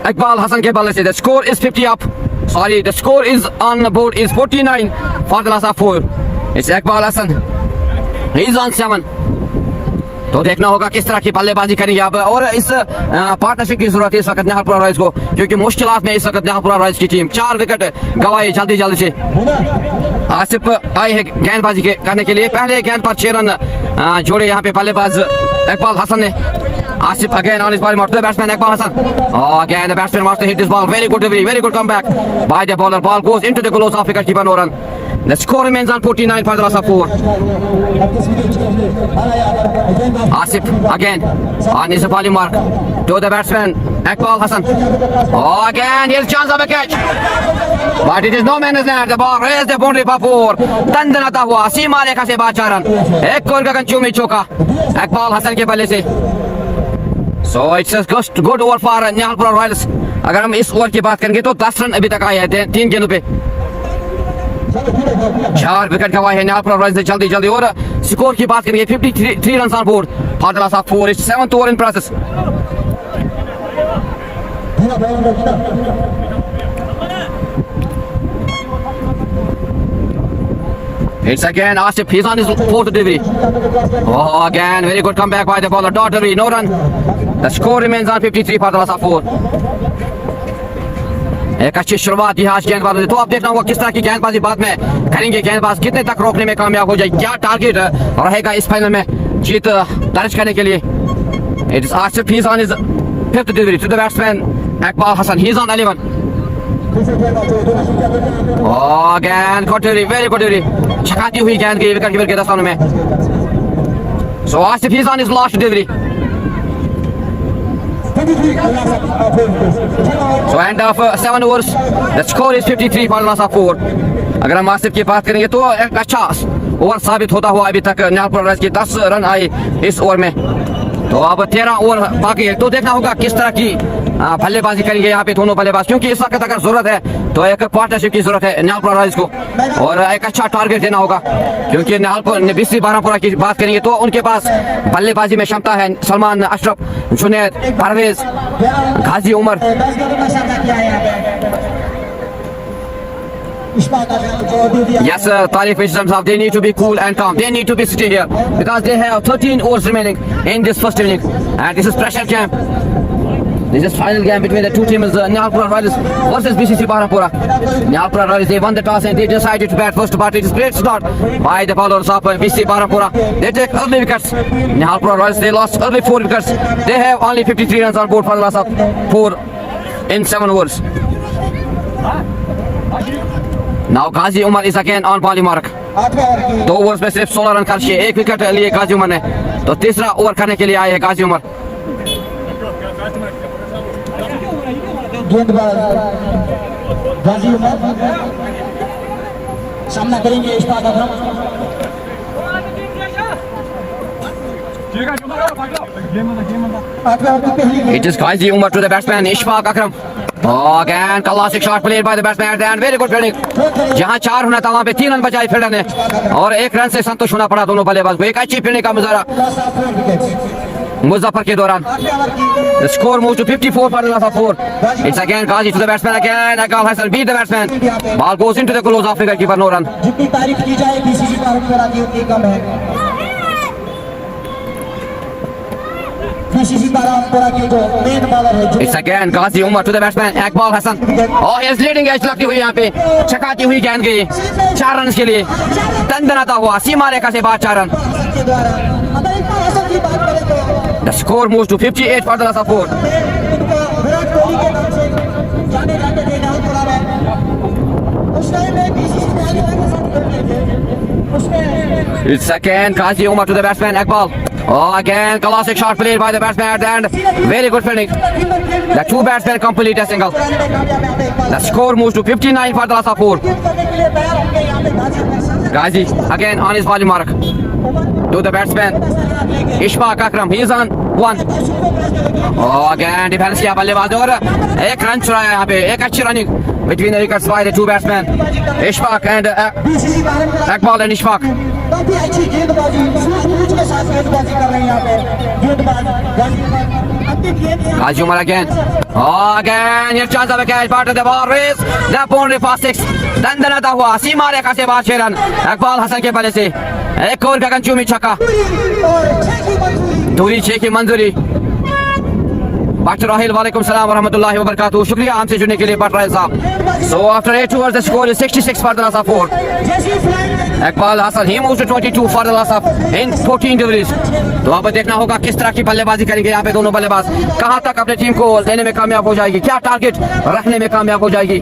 Iqbal Hassan ke ball se. The score is 50 up. Sorry, the score is on the board is 49 for the last of 4. It's Iqbal Hassan. He's on 7. तो देखना होगा किस तरह की बल्लेबाजी करेंगे अब, और इस पार्टनरशिप की जरूरत है इस वक्त निहालपुरा रॉयल्स को, क्योंकि मुश्किलात में इस वक्त निहालपुरा रॉयल्स की टीम। 4 विकेट गवाए जल्दी जल्दी से। आसिफ आए हैं गेंदबाजी करने के लिए। पहले गेंद पर 6 रन जोड़े यहाँ पे बल्लेबाज इकबाल हसन ने। Asif again on his ball mark to the batsman Iqbal Hassan. Oh, again the batsman wants to hit this ball. Very good delivery, very good comeback by the bowler. Ball goes into the gloves of wicketkeeper no run. The score remains on 49 for the last of 4. Asif again on his bowling mark to the batsman Iqbal Hassan. Oh, again here's chance of a catch, but it is no man's land. The ball raised the boundary for 4. Dandanata hua सीमा रेखा से बाहर 4 रन। एक और गगन चूमी चौका इकबाल हसन के बल्ले से। So it's a good over for Nihalpura Royals. अगर हम इस ओवर की बात करेंगे तो 10 रन अभी तक आए हैं 3 गेंदों पे। 4 विकेट गवाए हैं निहालपुरा रॉयल्स ने जल्दी जल्दी। और स्कोर की बात करेंगे 53 run on board for the last of 4. It's 7th over in process. It's again Asif, he's on his 4th delivery. Oh, again very good comeback by the bowler. Dot delivery, no run. The score remains on 53 for the last of 4. एक अच्छी शुरुआत यहाँ गेंदबाजी। तो अब देखना होगा किस तरह की गेंदबाजी बाद में करेंगे। गेंदबाज कितने तक रोकने में कामयाब हो जाए, क्या टारगेट रहेगा इस फाइनल में जीत दर्ज करने के लिए। It is Asif, he's on his 5th delivery to the batsman Iqbal Hassan. He's on 11. Oh, again good delivery, very good delivery. छकाती हुई गेंद की विकेट कीपर के दस्तानों में। So Asif, he's on his last delivery. So end of 7 overs. The score is 53 for the last of 4. अगर हम आसिफ की बात करेंगे तो एक अच्छा ओवर साबित होता हुआ अभी तक निहालपुरा रॉयल्स के 10 रन आए इस ओवर में। तो अब 13 ओवर बाकी है, तो देखना होगा किस तरह की बल्लेबाजी करेंगे यहाँ पे दोनों बल्लेबाज, क्योंकि इस वक्त अगर जरूरत है तो एक पार्टनरशिप की जरूरत है निहालपुरा रॉयल्स को, और एक अच्छा टारगेट देना होगा, क्योंकि निहालपुर बीसी बारामुरा की बात करेंगे तो उनके पास बल्लेबाजी में क्षमता है। सलमान, अशरफ, जुनैद, परवेज, गाजी Umar. Yes, Tariq Islam, they need to be cool and calm. They need to be sitting here because they have 13 overs remaining in this first inning, and this is pressure camp. This is final game between the two teams, Nihalpura Royals versus BCC Barampura. Nihalpura Royals, they won the toss and they decided to bat first, but it is great start by the bowlers of BCC Barampura. They take early wickets. Nihalpura Royals, they lost early 4 wickets. They have only 53 runs on board for the loss of 4 in 7 overs. Now Ghazi Umar is again on bowling mark. 2 overs में सिर्फ 16 रन खर्च किए, 1 विकेट लिए गाजी उमर ने, तो तीसरा ओवर करने के लिए आए हैं गाजी उमर। गेंदबाज गाजी उमर सामना करेंगे इशफाक अकरम। It is Ghazi Umar to the batsman Ishfaq Akram. Oh, again classic shot played by the batsman at the end, very good fielding. जहां 4 होना था वहां पे 3 रन बचाए फील्डर ने, और 1 रन से संतुष्ट होना पड़ा दोनों बल्लेबाज को। एक अच्छी फील्डिंग का मुजाहरा मुजफ्फर के दौरान। The score moves to 54 for the loss of 4. It's again Ghazi to the batsman again. Akal Hassan beat the batsman. Ball goes into the close off wicket keeper, no run. जितनी तारीफ की जाए बीसीसी बारामुरा की उतनी कम है। बीसीसी बारामुरा के जो मेन बॉलर है, It's again Ghazi Umar to the batsman Akmal Hassan. Oh, he is leading edge लगती हुई यहाँ पे, छकाती हुई गेंद गई 4 रन के लिए, दंदनाता हुआ सीमा रेखा से बाहर 4 रन। के द्वारा अगर इतना असर की बात करें तो The score moves to 58 for the loss of 4. Virat Kohli के नाम से जाने जाते थे निहालपुरा में, उस टाइम में बीसीसी ने आगे तक साथ खेलते थे उसमें। It's again Ghazi Umar to the batsman Akmal. Oh, again classic shot played by the batsman at the end, very good fielding. The two batsmen complete a single. The score moves to 59 for the loss of 4. Ghazi again on his bowling mark to the batsman Ishfaq Akram. He is on 1. Oh, again defence किया बल्लेबाज और 1 रन चुराया यहाँ पे, एक अच्छी running between the wickets by the two batsmen Ishfaq and Akmal and Ishfaq. काफी अच्छी गेंदबाजी सूझबूझ के साथ गेंदबाजी कर रहे हैं यहाँ पे गेंदबाज Ghazi Umar again. Oh, again here chance of a catch, part of the ball race, the boundary past 6. दंदनाता हुआ सीमा रेखा से बाहर 6 रन अकबाल हसन के बल्ले से, एक और गगनचुंबी छक्का, दूरी 6 की मंजूरी। Dr. Rahil, walaikum salam wa rahmatullahi wa barakatuh. शुक्रिया हमसे जुड़ने के लिए बट रहे साहब। So after 8 overs, the score is 66 for the loss of 4. Akmal Hassan, he moves to 22 for the loss of in 14 deliveries. तो अब देखना होगा किस तरह की बल्लेबाजी करेंगे यहाँ पे दोनों बल्लेबाज, कहां तक अपने टीम को लेने में कामयाब हो जाएगी, क्या टारगेट रखने में कामयाब हो जाएगी,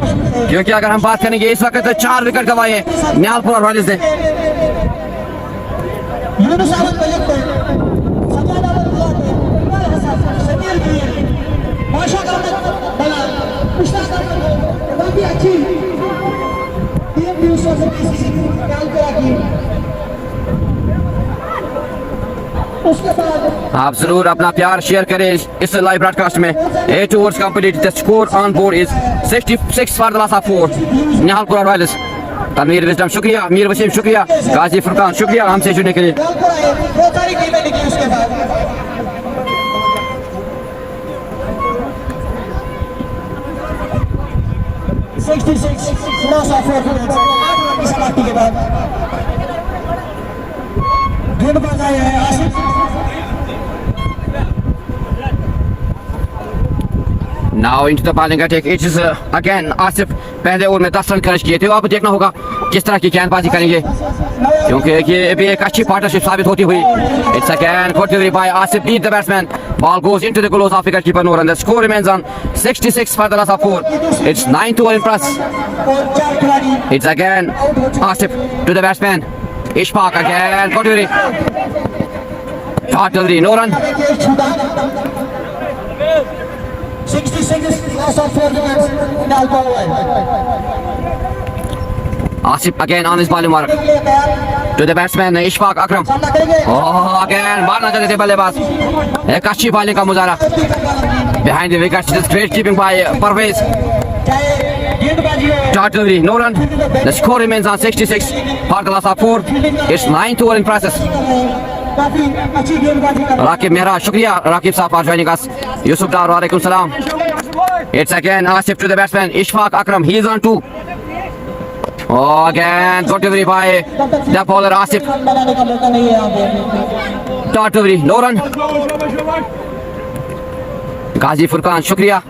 क्योंकि अगर हम बात करेंगे इस वक्त 4 विकेट गंवाए हैं निहालपुरा रॉयल्स ने। आप जरूर अपना प्यार शेयर करें इस लाइव ब्रॉडकास्ट में। 8 overs complete, the score on board is 66 for the loss of 4. Nihalpura Royals. Tanveer Wisdom शुक्रिया, मीर वसीम शुक्रिया, गाजी फुरकान शुक्रिया हमसे जुड़ने के लिए। गेंदबाज आए हैं Asif. Now into the bowling attack, it is again Asif. पहले ओवर में 10 रन खर्च किए थे, अब देखना होगा किस तरह की गेंदबाजी करेंगे, क्योंकि ये भी एक अच्छी पार्टनरशिप साबित होती हुई। It's again good delivery by Asif, beat the batsman. Ball goes into the close off wicket keeper, no run. The score remains on 66 for the loss of 4. It's 9 over in plus. It's again Asif to the batsman Ishfaq again, good delivery. Short delivery, no run. 66 loss of 4 wickets. Asif again on his bowling mark. To the batsman Ishfaq Akram. Oh, again मारना चाहते थे बल्लेबाज. एक अच्छी बॉलिंग का मुजाहरा. Behind the wicket, this great keeping by Parvez. Short delivery, no run. The score remains on 66 for the last of 4. It's 9-2 in process. Rakib Mehra, shukriya Rakib Saab for joining us. Yusuf Dar, walaikum salam. It's again Asif to the batsman Ishfaq Akram. He is on 2. Oh, again good delivery by the bowler Asif. Short delivery, no run. Ghazi Furqan, shukriya.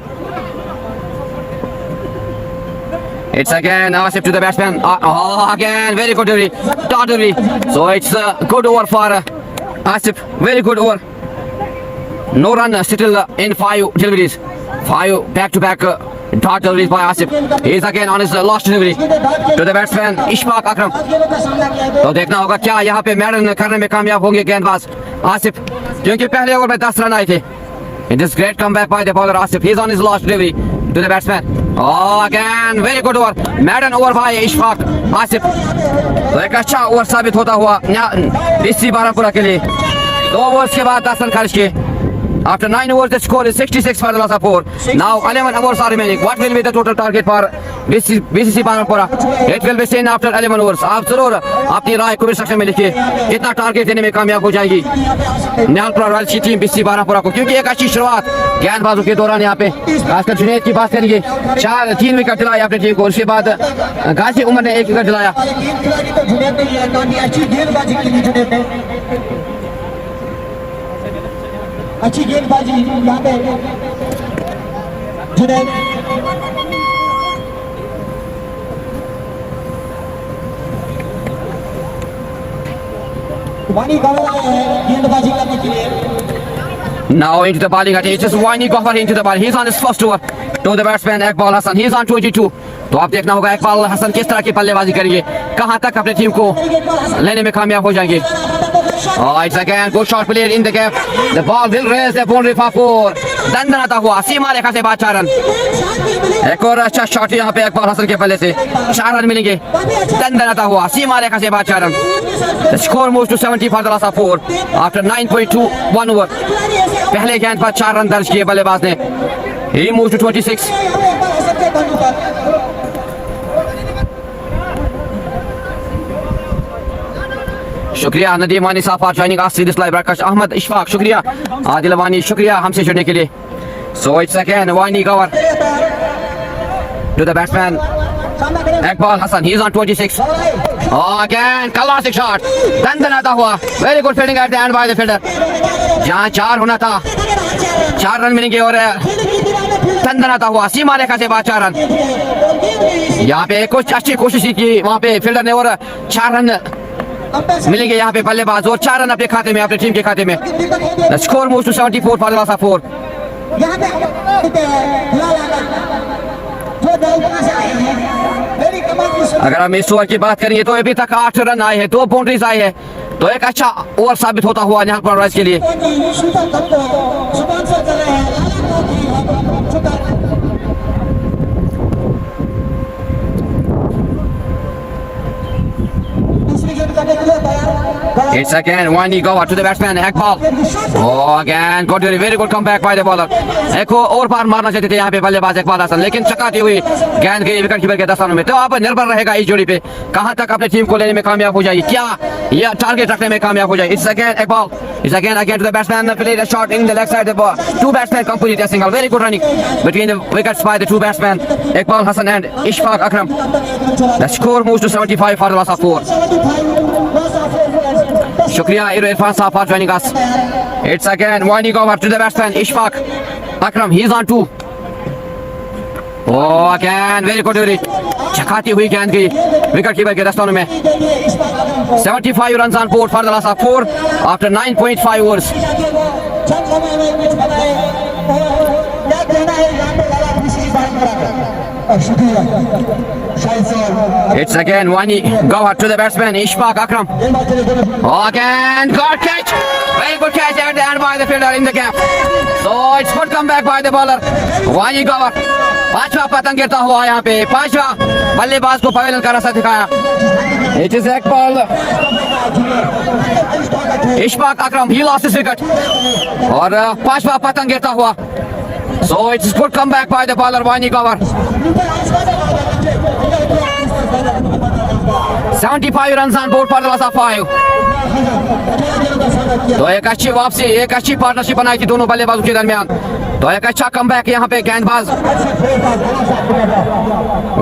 It's again Asif to the batsman. Oh, again very good delivery. Short delivery. So it's a good over for Asif. Very good over. No run, still in 5 deliveries. 5 back-to-back dot deliveries by Asif. He is again on his last delivery to the batsman Ishfaq Akram. तो देखना होगा क्या यहाँ पे मैडन करने में कामयाब होंगे गेंदबाज आसिफ, क्योंकि पहले ओवर में 10 रन आए थे. In this great comeback by the bowler Asif, he is on his last delivery to the batsman. Oh, again very good over. मैडन over by Ishfaq Asif. तो एक अच्छा ओवर साबित होता हुआ DC बारापुरा के लिए. 2 ओवर्स के बाद 10 रन खर्च किए. After 9 overs, the score is 66 for the last of 4. Now 11 overs are remaining. What will be the total target for BCC Barampura? It will be seen after 11 overs. आप जरूर अपनी राय कमेंट सेक्शन में लिखिए कितना टारगेट देने में कामयाब हो जाएगी निहालपुरा रॉयल्स की टीम BCC बारापुरा को, क्योंकि एक अच्छी शुरुआत गेंदबाजों के दौरान यहाँ पे खासकर जुनैद की बात करेंगे. 3 विकेट दिलाया अपनी टीम को. उसके बाद गाजी उमर ने 1 विकेट दिलाया. अच्छी गेंदबाजी यहाँ पे जुनैद. वानी गौहर आए हैं गेंदबाजी करने के लिए. Now into the bowling attack. It's just Wani Gauhar into the ball. He's on his first over to the batsman Iqbal Hasan. He's on 22. तो आप देखना होगा इकबाल हसन किस तरह की बल्लेबाजी करेंगे, कहां तक अपनी टीम को लेने में कामयाब हो जाएंगे. Oh, it's again good shot played in the gap. The ball will raise the boundary for 4. दंदनाता हुआ सीमा रेखा से बाद 4 रन. एक और अच्छा शॉट यहाँ पे इकबाल हसन के बल्ले से 4 रन मिलेंगे. दंदनाता हुआ सीमा रेखा से बाद 4 run. The score moves to 70 for the last of 4 after 9.21 over. पहले गेंद पर 4 रन दर्ज किए बल्लेबाज ने. He moves to 26. शुक्रिया नदीम वानी साहब for joining us this live broadcast. Ahmad Ishfaq शुक्रिया. आदिल वानी शुक्रिया हमसे जुड़ने के लिए. So it's again Wani Gauhar to the batsman Iqbal Hasan. He is on 26. Again classic shot दंदनाता हुआ. Very good fielding at the end by the fielder. जहां 4 होना था 4 रन मिलेंगे और दंदनाता हुआ सीमा रेखा से बाद 4 रन. यहाँ पे कुछ अच्छी कोशिश की वहाँ पे फील्डर ने और 4 रन मिलेंगे यहाँ पे बल्लेबाज और 4 रन अपने खाते में, अपनी टीम के खाते में. The score moves to 74 for the last of 4. अगर हम इस ओवर की बात करेंगे तो अभी तक 8 रन आए हैं, 2 बाउंड्रीज आए हैं. तो एक अच्छा ओवर साबित होता हुआ निहालपुरा रॉयल्स के लिए. It's again Wani Gauhar to the batsman Iqbal. Oh, again got a very good comeback by the bowler. एक और बार मारना चाहते थे यहाँ पे बल्लेबाज इकबाल हसन, लेकिन चकाती हुई गेंद गई विकेट कीपर के दस्तानों में. तो अब निर्भर रहेगा इस जोड़ी पे कहां तक अपनी टीम को लेने में कामयाब हो जाएगी, क्या यह टारगेट रखने में कामयाब हो जाएगी. It's again Iqbal. It's again to the batsman. Played a shot in the leg side of the ball. 2 batsmen complete a single. Very good running between the wickets by the 2 batsmen Iqbal Hasan and Ishfaq Akram. The score moves to 75 for the last of 4. शुक्रिया इरफान साहब for joining us. It's again Wani Gauhar to the batsman Ishfaq Akram. He is on 2. Oh, again very good delivery. चकाती हुई गेंद गई विकेट कीपर के दस्तानों में. 75 runs on board for the last of 4 after 9.5 overs. It's again Wani Gauhar to the batsman Ishfaq Akram. Again got catch. Very good catch at the end by the fielder in the gap. So it's good comeback by the bowler. वानी गवर पांचवा पतंग गिरता हुआ यहाँ पे पांचवा बल्लेबाज को पवेलियन का रास्ता दिखाया. It is एक ball. Ishfaq Akram he lost his wicket. और पांचवा पतंग गिरता हुआ. So it's good comeback by the bowler वानी गवर. 75 runs on board for the loss of 5. तो एक अच्छी वापसी एक अच्छी पार्टनरशिप बनाई थी दोनों बल्लेबाजों के दरमियान. तो एक अच्छा कमबैक यहाँ पे गेंदबाज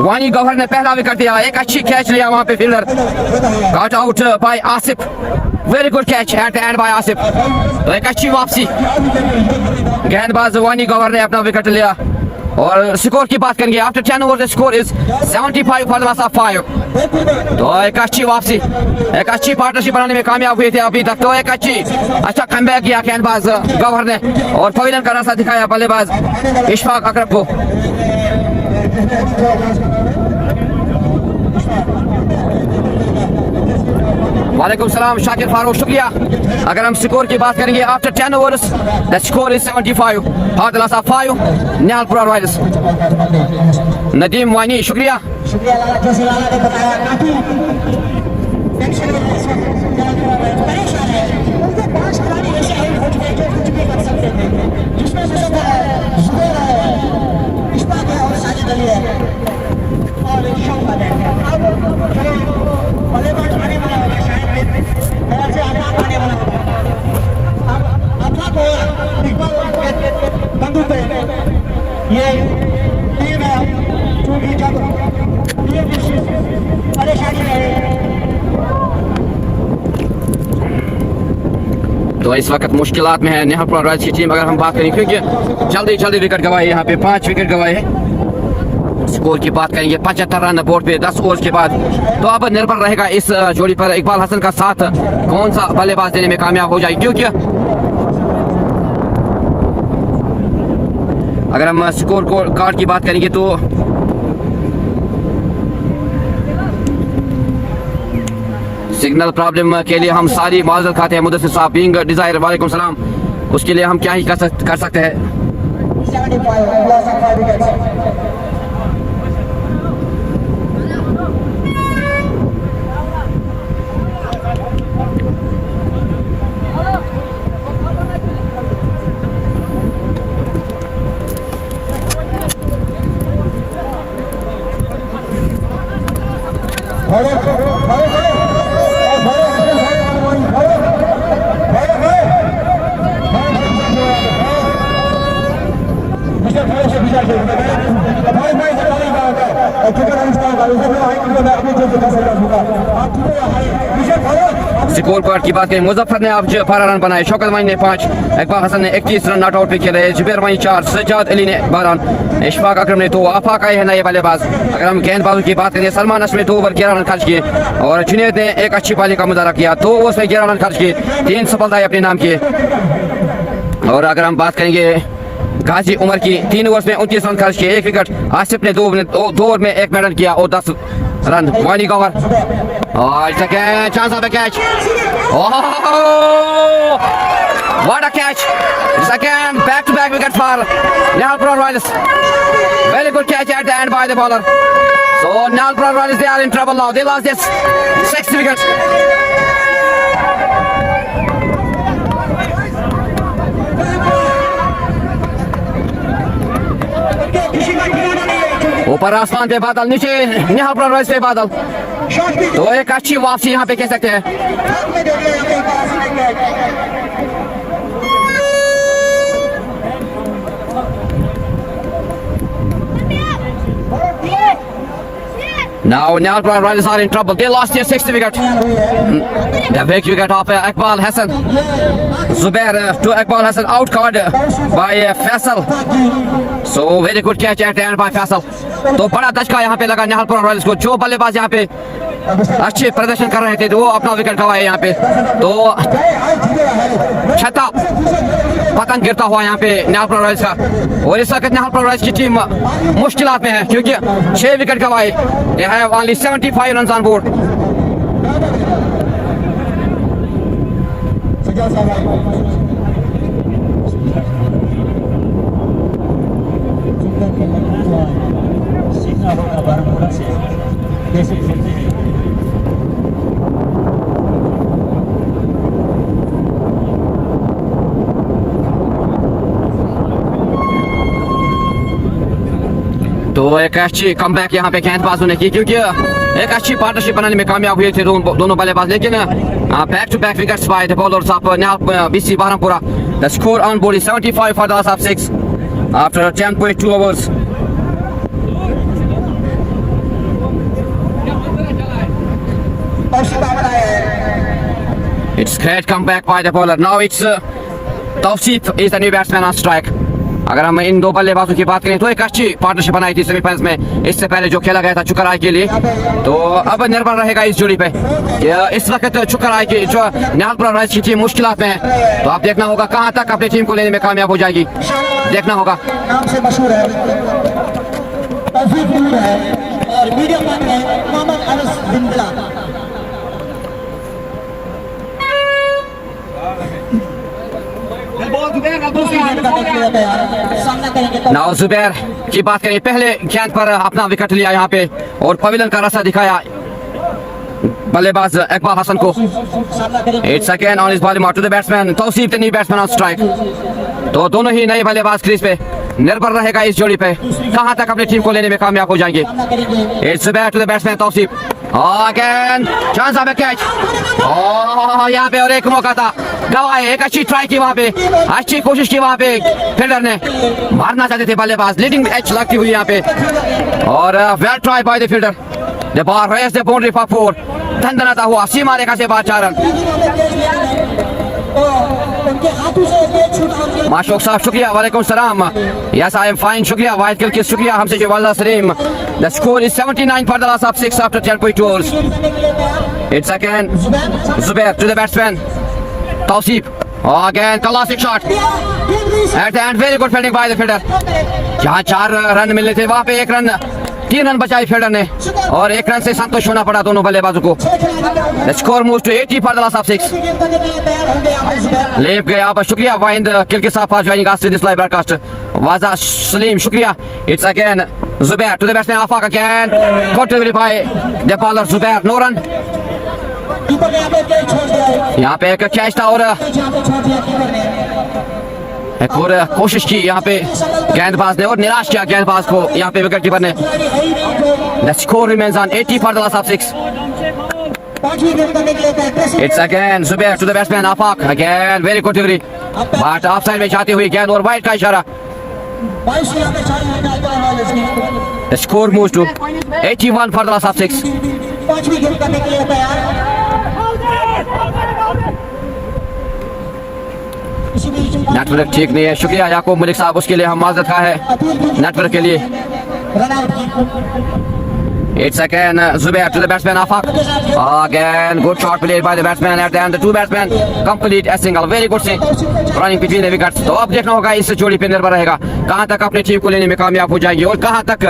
वानी गौहर ने पहला विकेट दिया. एक अच्छी कैच लिया वहाँ पे fielder. Caught out by Asif. Very good catch at end by Asif. तो एक अच्छी वापसी गेंदबाज वानी गौहर ने अपना विकेट लिया. और स्कोर की बात करेंगे after 10 over the score is 75 for the loss of 5. तो एक अच्छी वापसी एक अच्छी पार्टनरशिप बनाने में कामयाब हुए थे अभी तक. तो एक अच्छा कमबैक किया गेंदबाज गौहर ने और पवेलियन का रास्ता दिखाया बल्लेबाज इशफाक अकरम को. वालेकुम सलाम शाकिर फारूक शुक्रिया. अगर हम स्कोर की बात करेंगे after 10 overs the score is 75 for the loss of 5 Nihalpur Royals. Nadeem वानी शुक्रिया. शुक्रिया लाला जैसे लाला ने बताया काफी टेंशन में परेशान है. उनके 5 खिलाड़ी ऐसे आउट हो चुके जो कुछ भी कर सकते थे जिसमें मुस्तफा है जुबैर है इशफाक है और साजिद अली है और शौकत है. अब बल्लेबाज आने वाला होगा शायद मेरा से आफाक आने वाला होगा. अब आफाक और इकबाल बंदूक पे ये टीम है चूंकि जब परेशानी है तो इस वक्त मुश्किलात में है निहालपुर रॉयल्स की टीम. अगर हम बात करें क्योंकि जल्दी विकेट गवाए यहाँ पे 5 विकेट गवाए हैं. स्कोर की बात करेंगे 75 रन बोर्ड पे 10 ओवर के बाद. तो अब निर्भर रहेगा इस जोड़ी पर इकबाल हसन का साथ कौन सा बल्लेबाज देने में कामयाब हो जाए. क्योंकि अगर हम स्कोर कार्ड की बात करेंगे तो सिग्नल प्रॉब्लम के लिए हम सारी माजरत खाते हैं. मुदस्सिर साहब बीइंग डिजायर वालेकुम सलाम. उसके लिए हम क्या ही कर सकते हैं. 75 स्कोर कार्ड की बात करें मुजफ्फर ने अब 12 रन बनाए. शौकत वानी ने 5. इकबाल हसन ने 31 रन नॉट आउट पे खेले. जुबैर वानी 4. सज्जाद अली ने 12 रन. इशफाक अकरम ने 2. आफाक आए हैं नए बल्लेबाज. अगर हम गेंदबाजों की बात करें सलमान अशरफ ने 2 ओवर 11 रन खर्च किए और जुनैद ने एक अच्छी पारी का मुजाहरा किया. 2 ओवर में 11 रन खर्च किए 3 सफलताएं अपने नाम किए. और अगर हम बात करेंगे गाजी उमर की 3 ओवर में 29 रन खर्च किए 1 विकेट. आसिफ ने 2 ओवर में 1 रन किया और 10 रन. वानी गौहर और chance of catch. What a catch! Second back-to-back wicket for Nihalpur Royals. Very good catch at the end by the bowler. So Nihalpur Royals, they are in trouble now. They lost their 6th wicket. ऊपर आसमान पे बादल नीचे निहालपुर रॉयल्स पे बादल. तो एक अच्छी वापसी यहाँ पे कह सकते हैं. Now Nihalpur Royals are in trouble. They lost their 6th wicket. The big wicket of Iqbal Hassan. Zubair to Iqbal Hassan out card by Faisal. So very good catch at the end by Faisal. तो बड़ा धचका यहाँ पे लगा निहालपुर रॉयल्स को. जो बल्लेबाज यहाँ पे अच्छे प्रदर्शन कर रहे थे वो अपना विकेट गवाए यहाँ पे. तो छठा पतंग गिरता हुआ यहाँ पे निहालपुर रॉयल्स का. और इस वक्त निहालपुर रॉयल्स की टीम मुश्किलात में है क्योंकि 6 विकेट गवाए. They have only 75 runs on board. Ejaz साहब सीखना होगा बारामूला से कैसे खेलते हैं। तो एक अच्छी कमबैक यहाँ पे गेंदबाजों ने की, क्योंकि एक अच्छी पार्टनरशिप बनाने में कामयाब हुए थे दोनों बल्लेबाज, लेकिन back to back wickets by the bowlers of BC Barampura. The score on board is 75 for the loss of 6 after 10.2 overs. It's great comeback by the bowler. Now it's Tawseef is the new batsman on strike. अगर हम इन दो बल्लेबाजों की बात करें तो एक अच्छी पार्टनरशिप बनाई थी सेमीफाइनल्स में, इससे पहले जो खेला गया था चुकराई के लिए, तो अब निर्भर रहेगा इस जोड़ी पे। इस वक्त चुकराई की जो निहालपुरा राइज की टीम मुश्किलात में है, तो अब देखना होगा कहां तक अपनी टीम को लेने में कामयाब हो जाएगी, देखना होगा। नाम से मशहूर है, तौफीक नूर है और मीडियम मैन है मोहम्मद अनस बिन बिलाल। नाउ जुबैर की बात करें, पहले गेंद पर अपना विकेट लिया यहाँ पे और पवेलियन का रास्ता दिखाया बल्लेबाज इकबाल हसन को। 8 second on is bowling to the batsman Tauseef the new batsman on strike. तो दोनों ही नए बल्लेबाज क्रीज पे, निर्भर रहेगा इस जोड़ी पे कहां तक अपनी टीम को लेने में कामयाब हो जाएंगे। It's Zubair to the batsman Tauseef, again chance of catch, यहाँ पे और एक मौका था गवाए, एक अच्छी ट्राई की वहां पे, अच्छी कोशिश की वहां पे फील्डर ने, मारना चाहते थे बल्लेबाज, लीडिंग एज लगती हुई यहाँ पे, और well try by the fielder, the ball raise the boundary for 4, धंधनाता हुआ सीमा रेखा से बाहर 4 रन। माशूक साहब शुक्रिया, वालेकुम सलाम, यस आई एम फाइन, शुक्रिया वाहिद किल की, शुक्रिया हमसे Jawala Saleem. The score is 79 for the loss of 6 after 10.2 overs. 8 second, Zubair to the batsman Tawseef, again classic shot at the end, very good fielding by the fielder. जहाँ 4 रन मिलने थे वहाँ पे 1 रन 3 रन बचाए फील्डर ने और 1 रन से संतोष होना पड़ा दोनों बल्लेबाजों को। The score moves to 80 for the loss of 6. लेप गया, अब शुक्रिया वाहिद किल के साथ joining us in this live broadcast. वाजा सलीम शुक्रिया। It's again Zubair to the batsman Afaq again, got delivery by the bowler Zubair, no run. यहाँ पे एक कैच था और एक और कोशिश की यहाँ पे गेंदबाज ने और निराश किया गेंदबाज को यहाँ पे विकेट कीपर ने। The score remains on 80 for the loss of 6. It's again Zubair to the batsman Afaq, again very good delivery, but offside में जाती हुई गेंद और वाइड का इशारा। The score moves to 81 for the loss of 6. Network ठीक नहीं है, शुक्रिया याकूब मलिक साहब, उसके लिए हम माजरत खा है नेटवर्क के लिए। 8 seconds, Zubair to the batsman Afaq, again good shot played by the batsman at the end, the 2 batsmen complete a single, very good thing running between the wickets। तो अब देखना होगा इस जोड़ी पे निर्भर रहेगा कहां तक अपनी टीम को लेने में कामयाब हो जाएगी और कहां तक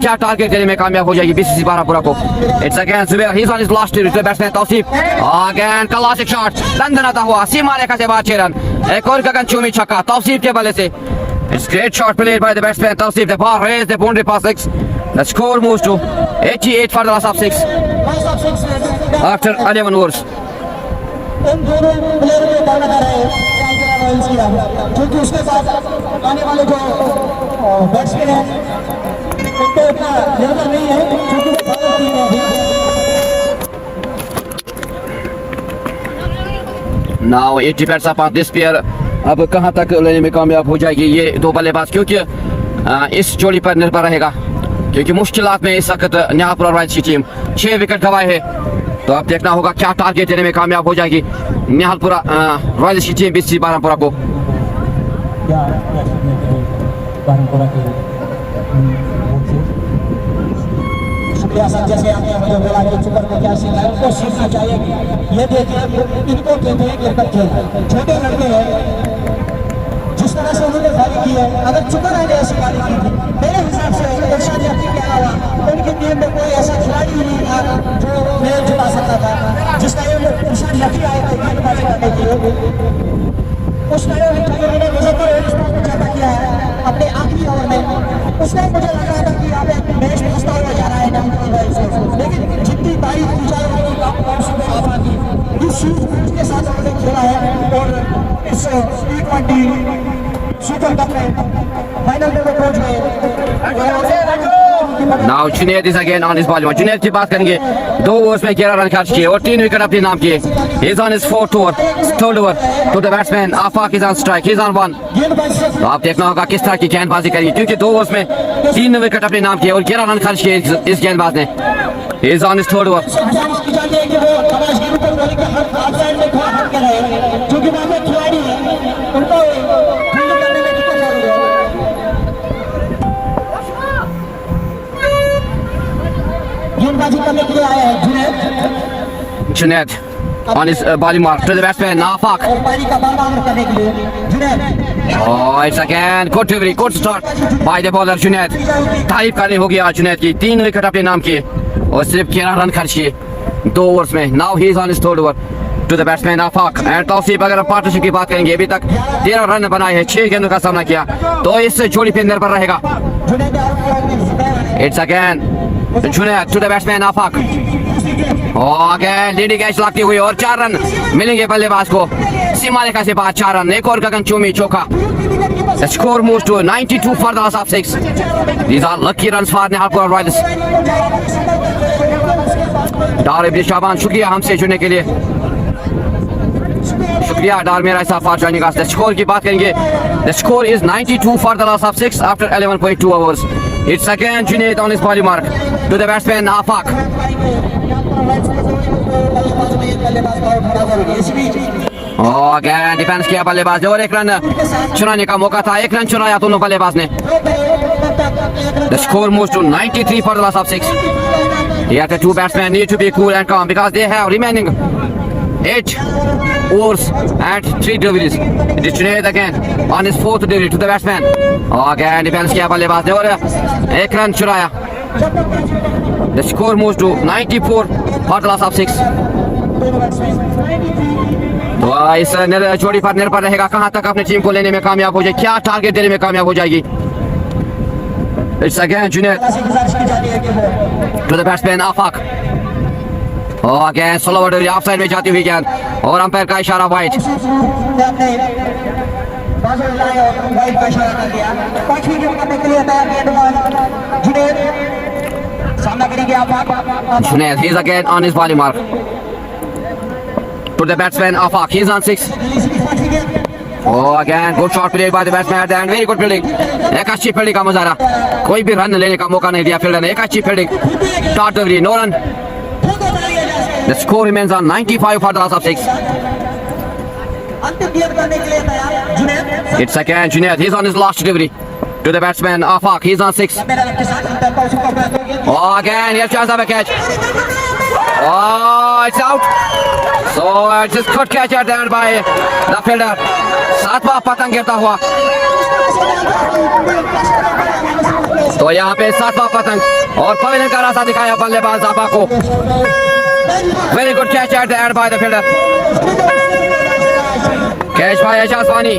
क्या टारगेट देने में कामयाब हो जाएगी BCC बारापुरा को। 8 seconds, Zubair he's on his last to the batsman Tawseef, again classic shot, दंदनाता हुआ सीमा रेखा से बाहर 6 रन, एक और गगनचुंबी छक्का तौसीफ के बल्ले से। It's great shot played by the batsman Tawseef, the ball raised the boundary past 6. The score moves to 88 for the loss of 6 after 11 overs. इन दोनों प्लेयर को डाला जा रहा है क्योंकि उसके बाद आने वाले जो बैट्समैन हैं उनको इतना निर्भर नहीं है क्योंकि वो भारत टीम है अभी। Now it depends upon this pair, अब कहां तक लेने में कामयाब हो जाएगी ये दो बल्लेबाज, क्योंकि इस जोड़ी पर निर्भर रहेगा, क्योंकि मुश्किलात में इस वक्त निहालपुरा रॉयल्स की टीम 6 विकेट गंवाए है। तो अब देखना होगा क्या टारगेट देने में कामयाब हो जाएगी निहालपुरा रॉयल्स की टीम BCC बारापुरा को। शुक्रिया सर, जैसे आपने मुझे बोला कि चुकर को क्या सीखना है उनको सीखना चाहिए। ये देखिए इनको कहते हैं क्रिकेट खेल, छोटे लड़के हैं, जिस तरह से उन्होंने फाइट की है, अगर चुकर ने ऐसी फाइट की थी मेरे हिसाब से इरशाद याफी के अलावा उनकी टीम में कोई ऐसा खिलाड़ी नहीं था जो मैच जिता सकता था, जिस टाइम लकी आए थे गेंदबाजी करने के लिए। उस टाइम उन्होंने मुजफ्फर को चाहता किया है अपने आखिरी ओवर में। उस टाइम मुझे लग रहा था कि यहाँ पे मैच फंसता हुआ जा रहा है, लेकिन जितनी तारीफ की जाए उतनी कम की इस के साथ उन्होंने खेला है और इस T20 सुपर कप में फाइनल में वो पहुंच गए। Now Junaid is again on his ball. Junaid की बात करेंगे, 2 ओवर्स में 11 रन खर्च किए और 3 विकेट अपने नाम किए। He is on his 4th over, third over to the batsman. Afaq is on strike, he is on 1. तो आप देखना होगा किस तरह की गेंदबाजी करेंगे, क्योंकि 2 ओवर्स में 3 विकेट अपने नाम किए और 11 रन खर्च किए इस गेंदबाज ने। He is on his 3rd over. गेंदबाजी करने के लिए आया है Junaid on his bowling mark to the batsman Afaq. और पारी का बर्बाद करने के लिए Junaid. Oh, it's again good delivery, good start by the bowler Junaid. तारीफ करनी होगी आज जुनैद की, 3 विकेट अपने नाम किए और सिर्फ 11 रन खर्च किए 2 ओवर्स में। Now he is on his 3rd over to the batsman Afaq. And Tausif, अगर हम पार्टनरशिप की बात करेंगे, अभी तक 13 रन बनाए हैं, 6 गेंदों का सामना किया, तो इस जोड़ी पे निर्भर रहेगा। It's again Junaid to the batsman Afaq. Leading catch लगती हुई और 4 रन मिलेंगे बल्लेबाज को। सीमा रेखा से बाहर 4 रन, एक और गगनचुंबी चौका। The score moves to 92 for the loss of 6. These are lucky runs for Nihalpur Royals. डार इब्न शाबान, शुक्रिया हमसे जुड़ने के लिए, शुक्रिया डार मेरा साहब for joining us. The score की बात करेंगे, the score is 92 for the loss of 6 after 11.2 hours. It's again Junaid on his bowling mark to the batsman Afaq. Again defence किया बल्लेबाज और 1 रन चुराने का मौका था, 1 रन चुराया दोनों बल्लेबाज ने। The score moves to 93 for the loss of 6. Here the 2 batsmen need to be cool and calm because they have remaining 8 overs and 3 deliveries. It is Junaid again on his 4th delivery to the batsman. Again defense किया बल्लेबाज ने और 1 रन चुराया। The score moves to 94 for the loss of 6. तो इस जोड़ी पर निर्भर रहेगा कहां तक अपनी टीम को लेने में कामयाब हो जाए, क्या टारगेट देने में कामयाब हो जाएगी। It's again Junaid to the batsman Afaq. Again slow delivery, of side में जाती हुई गेंद और अंपायर का इशारा wide. Junaid, he is again on his bowling mark to the batsman Afaq. He is on 6. Again good shot played by the batsman at the end, very good fielding. एक अच्छी फील्डिंग का मुजाहरा, कोई भी रन लेने का मौका नहीं दिया फील्डर ने, एक अच्छी fielding, dot delivery, no run. The score remains on 95 for the loss of 6. It's again Junaid, he's on his last delivery to the batsman Afaq. He's on 6. Again here's chance of a catch. It's out. So it's just cut catch at the end by the fielder. 7वां पतंग गिरता हुआ, तो यहाँ पे 7वां पतंग और पवेलियन का रास्ता दिखाया बल्लेबाज आफाक को। Very good catch at the end by the fielder. Catch by Ejaz Wani.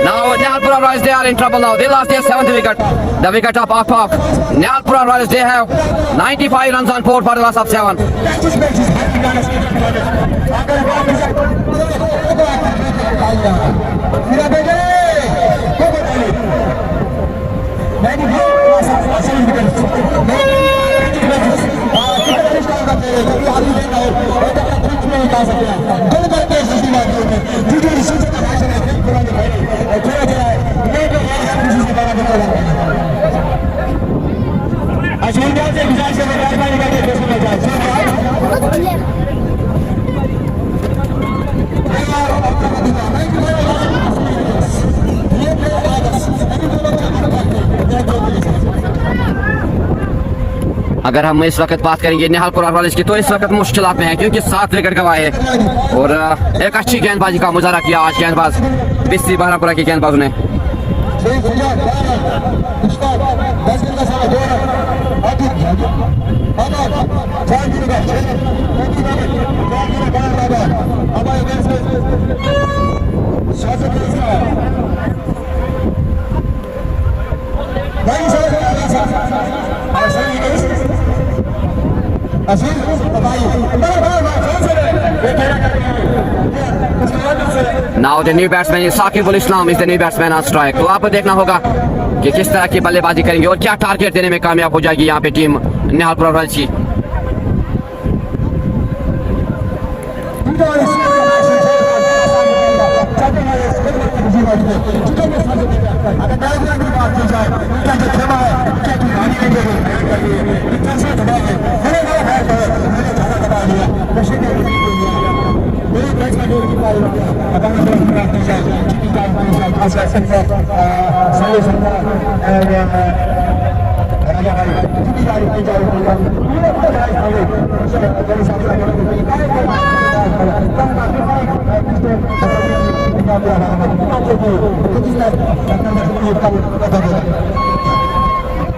Now Nihalpur Royals, they are in trouble now. They lost their 7th wicket. The wicket of Afaq. Nihalpur Royals, they have 95 runs on board for the loss of 7. अगर हम इस वक्त बात करेंगे निहालपुर रॉयल्स की, तो इस वक्त मुश्किलात में है क्योंकि 7 विकेट गंवाए और एक अच्छी गेंदबाजी का मुजाहरा किया आज गेंदबाज बिस्ती बहरापुरा के गेंदबाजों ने। Now the new batsman is Saqibul Islam is the new batsman on strike. तो आपको देखना होगा कि किस तरह की बल्लेबाजी करेंगे और क्या टारगेट देने में कामयाब हो जाएगी यहाँ पे टीम निहालपुर रॉयल्स की।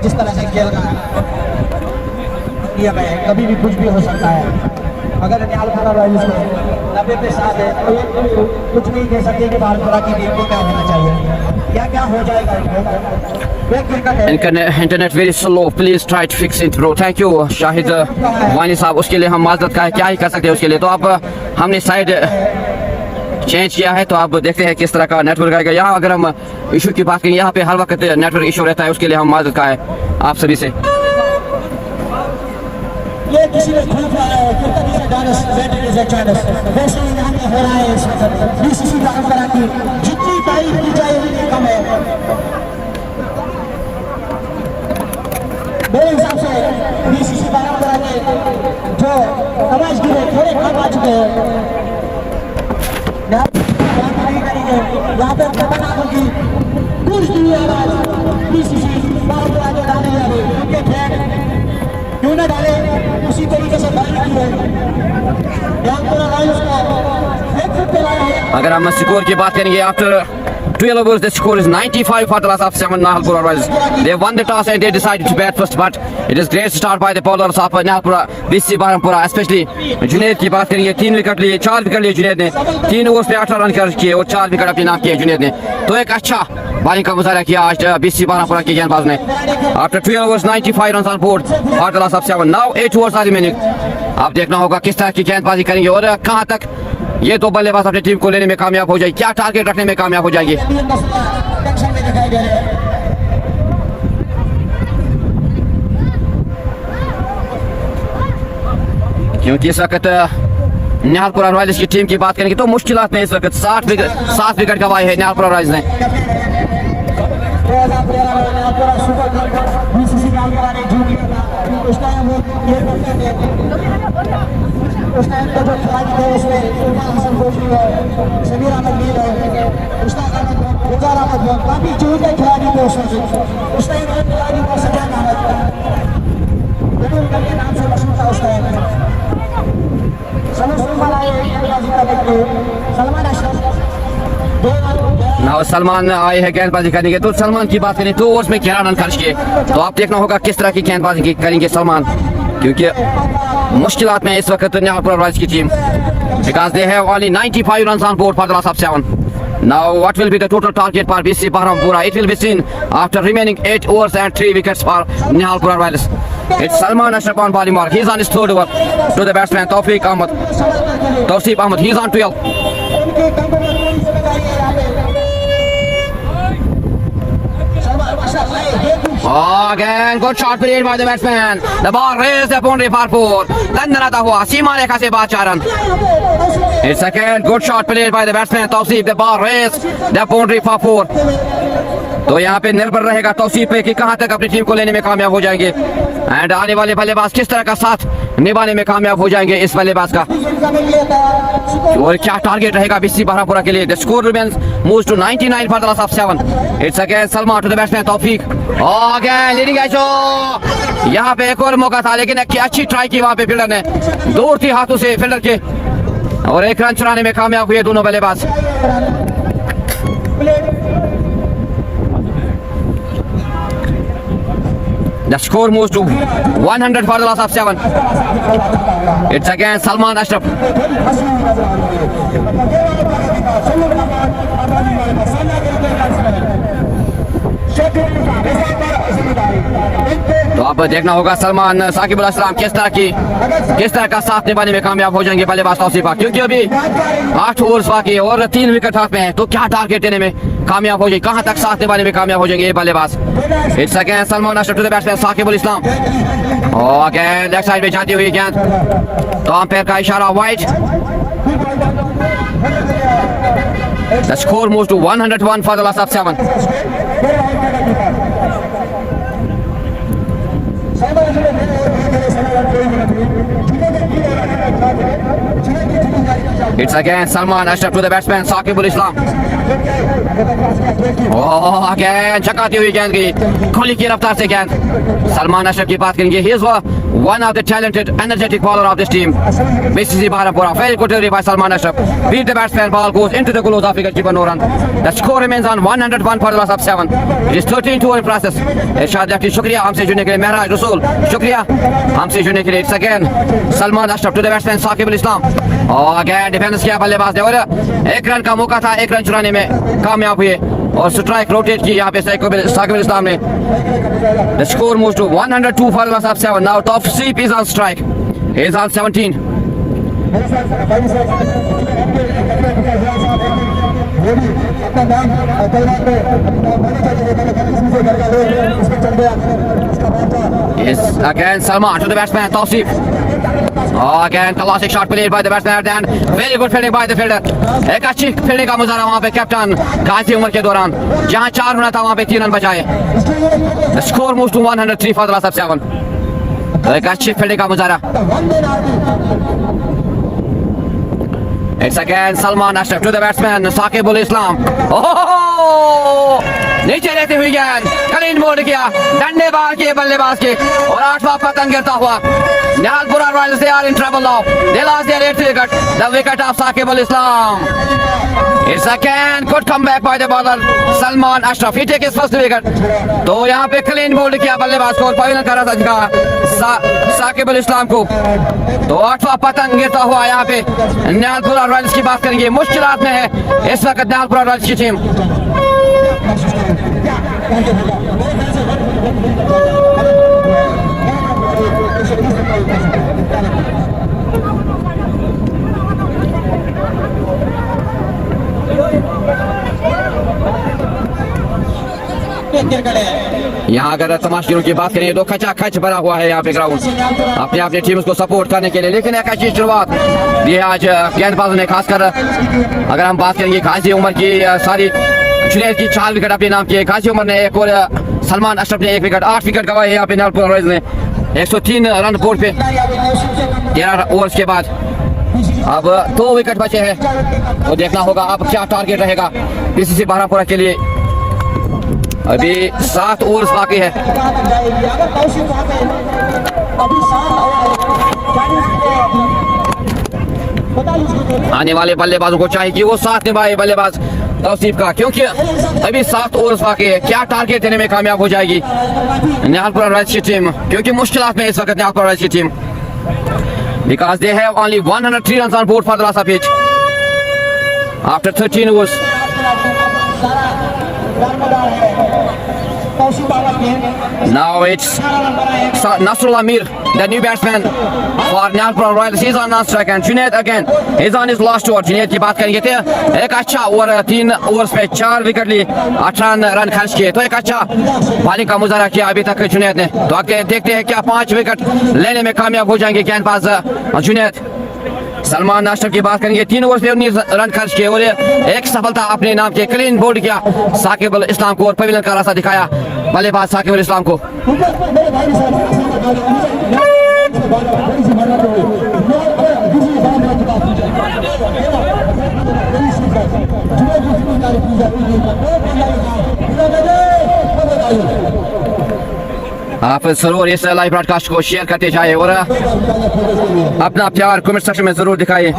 जिस तरह से खेल रहा है कभी भी कुछ भी हो सकता है। अगर निहालपुर रॉयल्स को 90 पे 7 है तो कुछ नहीं कह सकते कि निहालपुर की टीम को क्या होना चाहिए, क्या क्या हो जाएगा। Internet very slow, please try to fix it bro. Thank you Shahid Wani साहब, उसके लिए हम माजरत का है, क्या ही कर सकते हैं उसके लिए। तो अब हमने साइड चेंज किया है तो आप देखते हैं किस तरह का नेटवर्क आएगा। यहाँ अगर हम इशू की बात करें, यहाँ पे हर वक्त नेटवर्क इशू रहता है, उसके लिए हम माजरत का है आप सभी से। ये किसी ने खूब रहा है cricket is dance batting is a chance, वैसे ही यहाँ पे हो रहा है इस वक्त। बीसीसी परंपरा की जितनी तारीफ की जाए उतनी कम है। मेरे हिसाब से बीसीसी परंपरा के जो तमाशगीर थोड़े कम आ चुके हैं, नहीं करेंगे यहाँ पे खतरनाक होगी कुछ दूर आवाज बीसीसी परंपरा जो डाली जा रही है उनके फैन क्यों न डाले उसी तरीके से डाली है। अगर हम स्कोर की बात करेंगे after 12 overs the score is 95 for the loss of 7 Nihalpura Royals. They won the toss and they decided to bat first, but it is great start by the bowlers of Nihalpura, BC Barampura, especially Junaid की बात करेंगे। 3 विकेट लिए, 4 विकेट लिए जुनैद ने, 3 ओवर्स पे 18 रन कर किए और 4 विकेट अपने नाम किए जुनैद ने। तो एक अच्छा बॉलिंग का मुजाहरा किया आज BC Barampura के गेंदबाज ने। After 12 overs 95 runs on board for the loss of 7. Now 8 overs are remaining. अब देखना होगा किस तरह की गेंदबाजी करेंगे और कहां तक ये दो बल्लेबाज अपनी टीम को लेने में कामयाब हो जाएगी, क्या टारगेट रखने में कामयाब हो जाएंगे। क्योंकि इस वक्त निहालपुरा रॉयल्स की टीम की बात करेंगे तो मुश्किलात में इस वक्त 7 विकेट गंवाए हैं निहालपुरा रॉयल्स ने। उस टाइम पे जो खिलाड़ी थे उसमें हसन कोशरी है, समीर अहमद मीर है, मुश्ताक अहमद, गुलजार अहमद, काफी चुनिंदा खिलाड़ी थे उस टाइम। उस टाइम एक खिलाड़ी था सजान अहमद, बिल्कुल के नाम से मशहूर था उस टाइम। सलमान आए गेंदबाजी करने के लिए, सलमान अशरफ नाउ सलमान आए हैं गेंदबाजी करने के। तो सलमान की बात करें 2 ओवर्स में 11 रन खर्च किए। तो आप देखना होगा किस तरह की गेंदबाजी करेंगे सलमान, क्योंकि मुश्किलात में इस वक्त निहालपुरा रॉयल्स की team, because they have only 95 runs on board for the loss of 7. Now what will be the total target for BC Barampura? It will be seen after remaining 8 overs and 3 wickets for Nihalpura Royals. It's Salman Ashraf on bowling mark. He's on his third over to the batsman Tawfiq Ahmed. He's on 12. Again, good shot played by the batsman. The ball raised the boundary for 4. Then आता हुआ सीमा रेखा से बाद 4 run. It's again good shot played by the batsman Tawfiq. The ball raised the boundary for 4. तो यहाँ पे निर्भर रहेगा तौसीफ पे कि कहां तक अपनी टीम को लेने में कामयाब हो जाएंगे एंड आने वाले बल्लेबाज किस तरह का साथ निभाने में कामयाब हो जाएंगे इस बल्लेबाज का, और क्या टारगेट रहेगा बीसी बरापुरा के लिए। The score remains moves to 99 for the loss of 7. It's again Salman to the batsman Taufeeq, again leading edge. यहाँ पे एक और मौका था लेकिन अच्छी ट्राई की वहां पे फील्डर ने, दूर थी हाथों से फील्डर के, और एक रन चुराने में कामयाब हुए दोनों बल्लेबाज। The score moves to 100 for the loss of 7. It's again Salman Ashraf. तो अब देखना होगा सलमान साकिब अल इस्लाम किस तरह का साथ निभाने में कामयाब हो जाएंगे बल्लेबाज तौसीफ, क्योंकि अभी 8 ओवर्स बाकी है और 3 विकेट हाथ में है। तो क्या टारगेट देने में कामयाब हो जाएगी, कहां तक साथ निभाने में कामयाब हो जाएंगे ये बल्लेबाज। It's again Salman Ashraf to the batsman Saqib Al Islam, और अगेन लेग साइड में जाती हुई गेंद, तो अंपायर का इशारा wide. The score moves to 101 for the last of 7. It's again Salman Ashraf to the batsman Saqib ul Islam. Oh, again चकाती हुई गेंद की खुली की रफ्तार से गेंद। सलमान अशरफ की बात करेंगे, he is one of the talented, energetic bowler of this team. BCC Baharampura, very good delivery by Salman Ashraf. Beat the batsman, ball goes into the gloves of wicket keeper no run. The score remains on 101 for the last of 7. It is 13-2 in process. Irshad lefty शुक्रिया हमसे जुड़ने के लिए, महराज रसूल शुक्रिया हमसे जुड़ने के लिए। It's again Salman Ashraf to the batsman Saqib ul Islam. और अगेन डिफेंस किया बल्लेबाज ने और 1 रन का मौका था, 1 रन चुराने में कामयाब हुए और स्ट्राइक रोटेट की यहाँ पे साकिब अल इस्लाम ने। The score moves to 102 for the last of 7. Now Tawseef is on strike. He is on 17. Yes, again Salman to the batsman Tawseef. Oh, again classic shot played by the batsman and very good fielding by the fielder. एक अच्छी फील्डिंग का मुजाहरा वहाँ पे कैप्टन गाजी उमर के दौरान, जहाँ 4 होना था वहाँ पे 3 रन बचाए। The score moves to 103 for the last of 7. एक अच्छी फील्डिंग का मुजाहरा। It's again Salman Ashraf to the batsman Saqib ul Islam. Oh, नीचे रहती हुई गेंद क्लीन बोल्ड किया, डंडे बाहर किए बल्लेबाज के और 8वां पतंग गिरता हुआ। Nihalpura Royals, they are in trouble now. They lost their 8th wicket. The wicket of Saqib ul Islam. It's again good comeback by the bowler Salman Ashraf. He take his first wicket. तो यहाँ पे क्लीन बोल्ड किया बल्लेबाज को और पवेलियन करा था साकिब अल इस्लाम को। तो 8वां पतंग गिरता हुआ यहाँ पे निहालपुरा रॉयल्स की बात करेंगे, मुश्किलात में है इस वक्त निहालपुरा रॉयल्स की टीम। यहाँ अगर तमाशियों की बात करें तो खचा खच भरा हुआ है यहाँ पे ग्राउंड अपने अपने टीम को सपोर्ट करने के लिए, लेकिन एक अच्छी शुरुआत ये आज गेंदबाजों ने, खासकर अगर हम बात करेंगे गाजी उमर की, सारी जुनैद की 4 विकेट अपने नाम किए, गाजी उमर ने 1 और सलमान अशरफ ने 1 विकेट, 8 विकेट गवाए यहाँ पे निहालपुरा रॉयल्स ने 103 रन बोर्ड पे 13 ओवर्स के बाद। अब 2 विकेट बचे हैं तो देखना होगा अब क्या टारगेट रहेगा बीसीसी बहरामपुरा के लिए। अभी 7 ओवर्स बाकी है। आने वाले बल्लेबाजों को चाहिए कि वो साथ निभाए बल्लेबाज तौसीफ का, क्योंकि अभी 7 ओवर्स बाकी है। क्या टारगेट देने में कामयाब हो जाएगी निहालपुरा रॉयल्स की टीम, क्योंकि मुश्किलात में इस वक्त निहालपुरा रॉयल्स की team, because they have only 103 runs on board for the last of pitch after 13 overs. Now it's Nasrullah Mir, the new batsman for Nihalpura Royals. He's on non-strike and Junaid again is on his last over. Junaid की बात करेंगे तो एक अच्छा ओवर 3 ओवर्स पे 4 विकेट लिए 18 रन खर्च किए, तो एक अच्छा बॉलिंग का मुजाहरा किया अभी तक जुनैद ने। तो आगे देखते हैं क्या 5 विकेट लेने में कामयाब हो जाएंगे गेंदबाज जुनैद। सलमान अशरफ की बात करेंगे, 3 ओवर पे 19 रन खर्च किए और एक सफलता अपने नाम के, क्लीन बोल्ड किया साकिब अल इस्लाम को और पवेलियन का रास्ता दिखाया बल्लेबाज साकिब अल इस्लाम को। आप जरूर इस लाइव ब्रॉडकास्ट को शेयर करते जाए और अपना प्यार कमेंट सेक्शन में जरूर दिखाइए।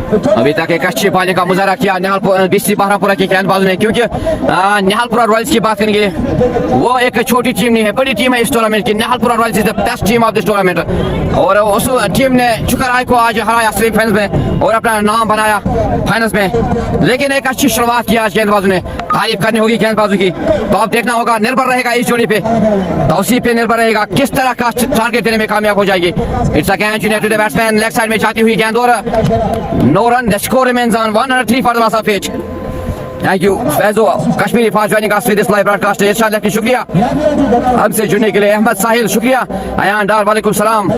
अभी तक एक अच्छी बॉलिंग का मुजाहरा किया निहाल बीसी बहरामपुरा के गेंदबाजों ने, क्योंकि निहालपुरा रॉयल्स की बात करेंगे वो एक छोटी टीम नहीं है, बड़ी टीम है इस टूर्नामेंट की। Nihalpura Royals is the best team of this tournament और उस टीम ने चुकराई को आज हराया सेमीफाइनल्स में और अपना नाम बनाया फाइनल्स में। लेकिन एक अच्छी शुरुआत की आज गेंदबाजों ने, तारीफ करनी होगी गेंदबाजों की। तो अब देखना होगा, निर्भर रहेगा इस जोड़ी पे, तौसीफ पे निर्भर रहेगा किस तरह का टारगेट देने में कामयाब हो जाएगी। It's a catch to the batsman, leg side में जाती हुई गेंद और no run, the score remains on 103 for the loss of pitch. Thank you Faizo Kashmiri for joining us with this live broadcast. Irshad Lucky शुक्रिया हमसे जुड़ने के लिए। अहमद साहिल शुक्रिया। अयान डार वालेकुम सलाम।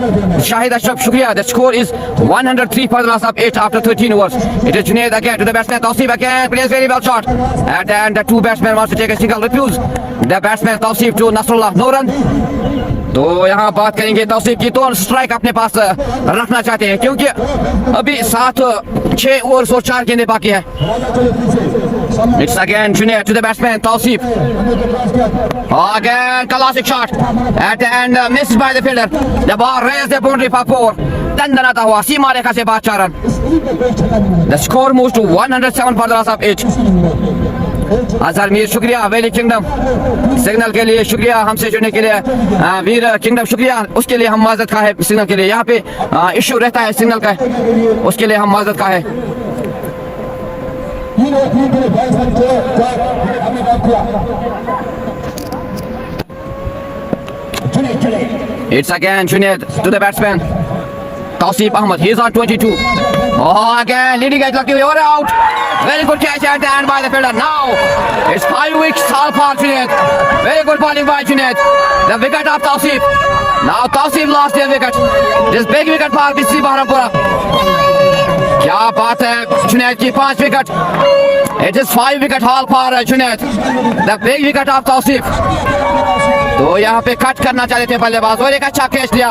शाहिद अशरफ शुक्रिया। The score is 103 for the loss of 8 after 13 overs. It is Junaid again to the batsman Tausif again, plays very well shot and the two batsmen wants to take a single, refuse the batsman Tausif to Nasrullah, no run. तो यहाँ बात करेंगे तौसीफ की, तो स्ट्राइक अपने पास रखना चाहते हैं क्योंकि अभी 7-6 ओवर और 4 गेंदें बाकी है। It's again Junaid to the batsman Tausif. Again classic shot at the end, missed by the fielder. The ball raised the boundary for 4. दंदनाता हुआ सीमा रेखा से बाहर 4 run. The score moves to 107 for the loss of 8. Azhar Mir शुक्रिया। वैली किंगडम सिग्नल के लिए शुक्रिया, हमसे जुड़ने के लिए। वीर किंगडम शुक्रिया, उसके लिए हम माजरत का है। सिग्नल के लिए यहाँ पे इश्यू रहता है सिग्नल का, उसके लिए हम माजरत का है। It's again Junaid to the batsman Tausif Ahmed. He is on 22. Oh, again leading edge lucky over out. Very good catch at the end by the fielder. Now it's 5 wickets all for Junaid. Very good bowling by Junaid. The wicket of Tausif. Now Tausif lost their wicket. This big wicket for BC Baharampura. क्या बात है, जुनैद की 5 wicket. It is 5 wicket haul for Junaid. The big wicket of Tausif. तो यहाँ पे कट करना चाहते थे बल्लेबाज और एक अच्छा कैच लिया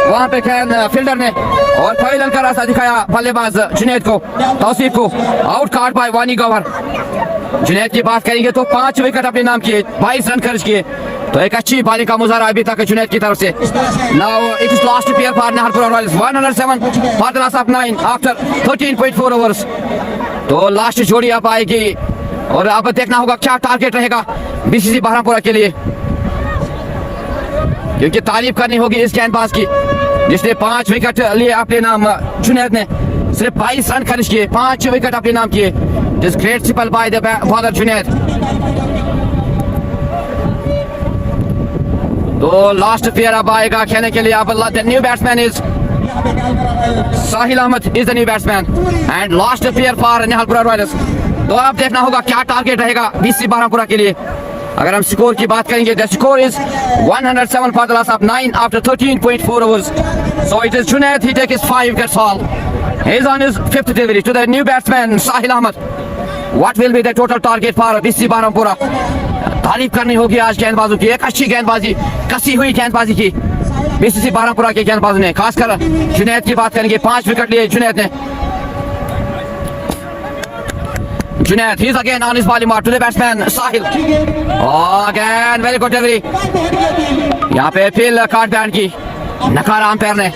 वहाँ पे फील्डर ने और फैलन का रास्ता दिखाया बल्लेबाज जुनैद को, तौसीफ को। आउट कार्ड बाय वानी गवर। जुनैद की बात करेंगे तो 5 विकेट अपने नाम किए, 22 रन खर्च किए। तो एक अच्छी बॉलिंग का मुजाहरा अभी तक जुनैद की तरफ से। Now it is last pair for Nihalpura Royals, 107 for the loss of 9 after 13.4 overs। तो लास्ट जोड़ी अब आएगी और अब देखना होगा क्या टारगेट रहेगा बीसीसी बहरामपुरा के लिए, क्योंकि तारीफ करनी होगी इस गेंदबाज की जिसने 5 विकेट लिए अपने नाम। जुनैद ने सिर्फ 22 रन खर्च किए, 5 विकेट अपने नाम किए। This great spell by the bowler Junaid. तो लास्ट पेयर अब आएगा खेलने के लिए। अब the new batsman is Sahil Ahmad is the new batsman and last pair for Nihalpura Royals. तो अब देखना होगा क्या टारगेट रहेगा बीसी बहरामपुरा के लिए। अगर हम स्कोर की बात करेंगे, the score is 107 for the loss of 9 after 13.4 overs. So it is Junaid, he takes 5 wickets haul. He is on his 5th delivery to the new batsman Sahil Ahmed. What will be the total target for BC Baharampura? तारीफ करनी होगी आज गेंदबाजों की, एक अच्छी गेंदबाजी, कसी हुई गेंदबाजी की बीसीसी बहरामपुरा के गेंदबाजों ने। खासकर जुनैद की बात करेंगे, 5 विकेट लिए जुनैद ने। Junaid, he's again on his bowling mark to the batsman Sahil. Oh, again very good delivery. यहाँ पे अपील कार्ड बैन की नकारा अंपायर ने।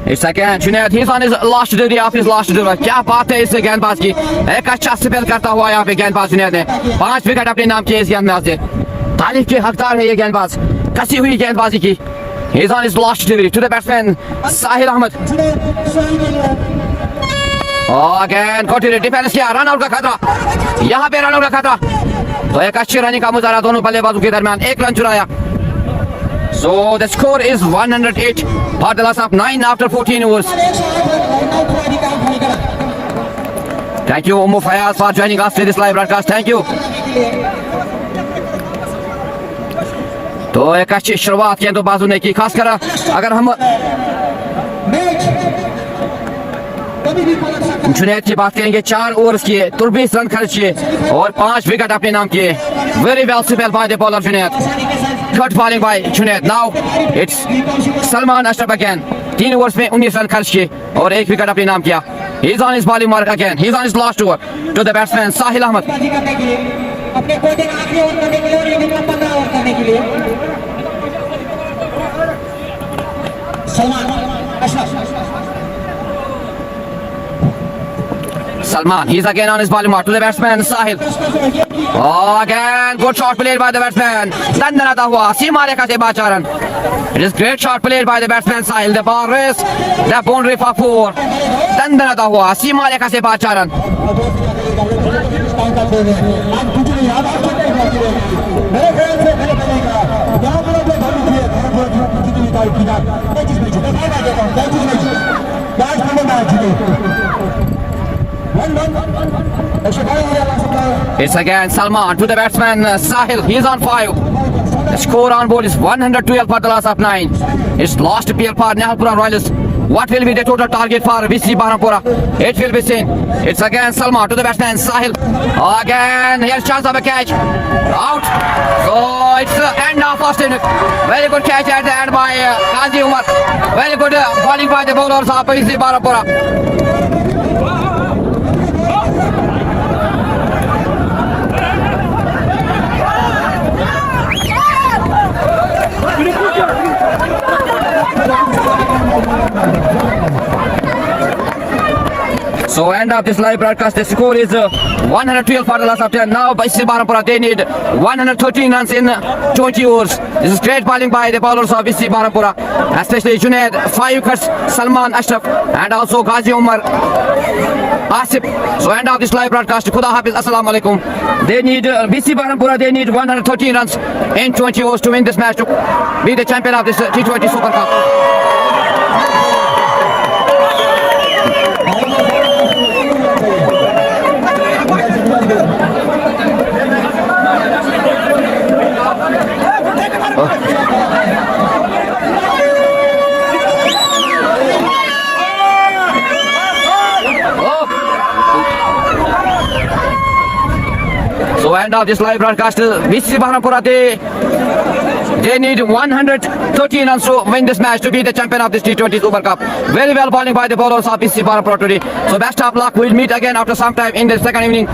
It's again Junaid, he's on his last delivery of his last delivery. क्या बात है इस गेंदबाज की, एक अच्छा स्पेल करता हुआ यहाँ पे गेंदबाज जुनैद ने 5 विकेट अपने नाम किए इस गेंदबाज से। तारीफ के हकदार है ये गेंदबाज, कसी हुई गेंदबाजी की। He is on his last delivery to the batsman Sahil Ahmed. Oh, again continue defence किया, रन आउट का खतरा, यहाँ पे रन आउट का खतरा। तो एक अच्छी रनिंग का मुजाहरा दोनों बल्लेबाजों के दरमियान, 1 रन चुराया। So the score is 108 for the loss of 9 after 14 overs. Thank you Ummu Fayaz for joining us for this live broadcast. Thank you. तो एक अच्छी शुरुआत गेंदबाजों ने की, खासकर अगर हम जुनैद की बात करेंगे, 4 ओवर्स किए, 23 रन खर्च किए और 5 विकेट अपने नाम किए। Very well spell bye the bowler Junaid. Good bowling bye Junaid. Now it's Salman Ashraf again, 3 overs में 19 रन खर्च किए और 1 विकेट अपने नाम किया। He is on his bowling mark again, he is on his last over to the batsman Sahil Ahmed. अपने कोचिंग आखिरी ओवर करने के लिए और ये विकेट 15 ओवर करने के लिए Salman Ashraf Salman, he's again on his bowling mark to the batsman Sahil. Oh, again, good shot played by the batsman. Dandanata hua, Seema Rekha se bacharan. It is great shot played by the batsman Sahil. The ball race, the boundary for 4. Dandanata hua, Seema Rekha se bacharan. मेरे ख्याल से मैंने बनेगा यहाँ पर जो धोनी थी जितनी तारीफ की जाए 35 मिनट मैं फायदा देता हूँ 35 मिनट मैच में मैच जीते It's again Salman to the batsman Sahil. He's on 5. The score on board is 112 for the loss of 9. It's lost appeal for Nihalpura Royals. What will be the total target for VC Barampura? It will be seen. It's again Salman to the batsman Sahil. Again, here's chance of a catch. Out. So it's the end of first innings. Very good catch at the end by Ghazi Umar. Very good bowling by the bowlers of VC Barampura. So end of this live broadcast, the score is 112 for the last of 10. Now by Barampura, they need 113 runs in 20 overs. This is great bowling by the bowlers of VC Barampura, especially Junaid, 5 wickets, Salman Ashraf, and also Ghazi Umar, Asif. So end of this live broadcast, Khuda Hafiz, Assalamu alaikum. They need, VC Barampura, they need 113 runs in 20 overs to win this match, to be the champion of this T20 Super Cup. So end of this live broadcast, VC Barampura, they need 113 runs to win this match to be the champion of this T20 Super Cup. Very well bowling by the bowlers of VC Barampura today. So best of luck. We'll meet again after some time in the second evening.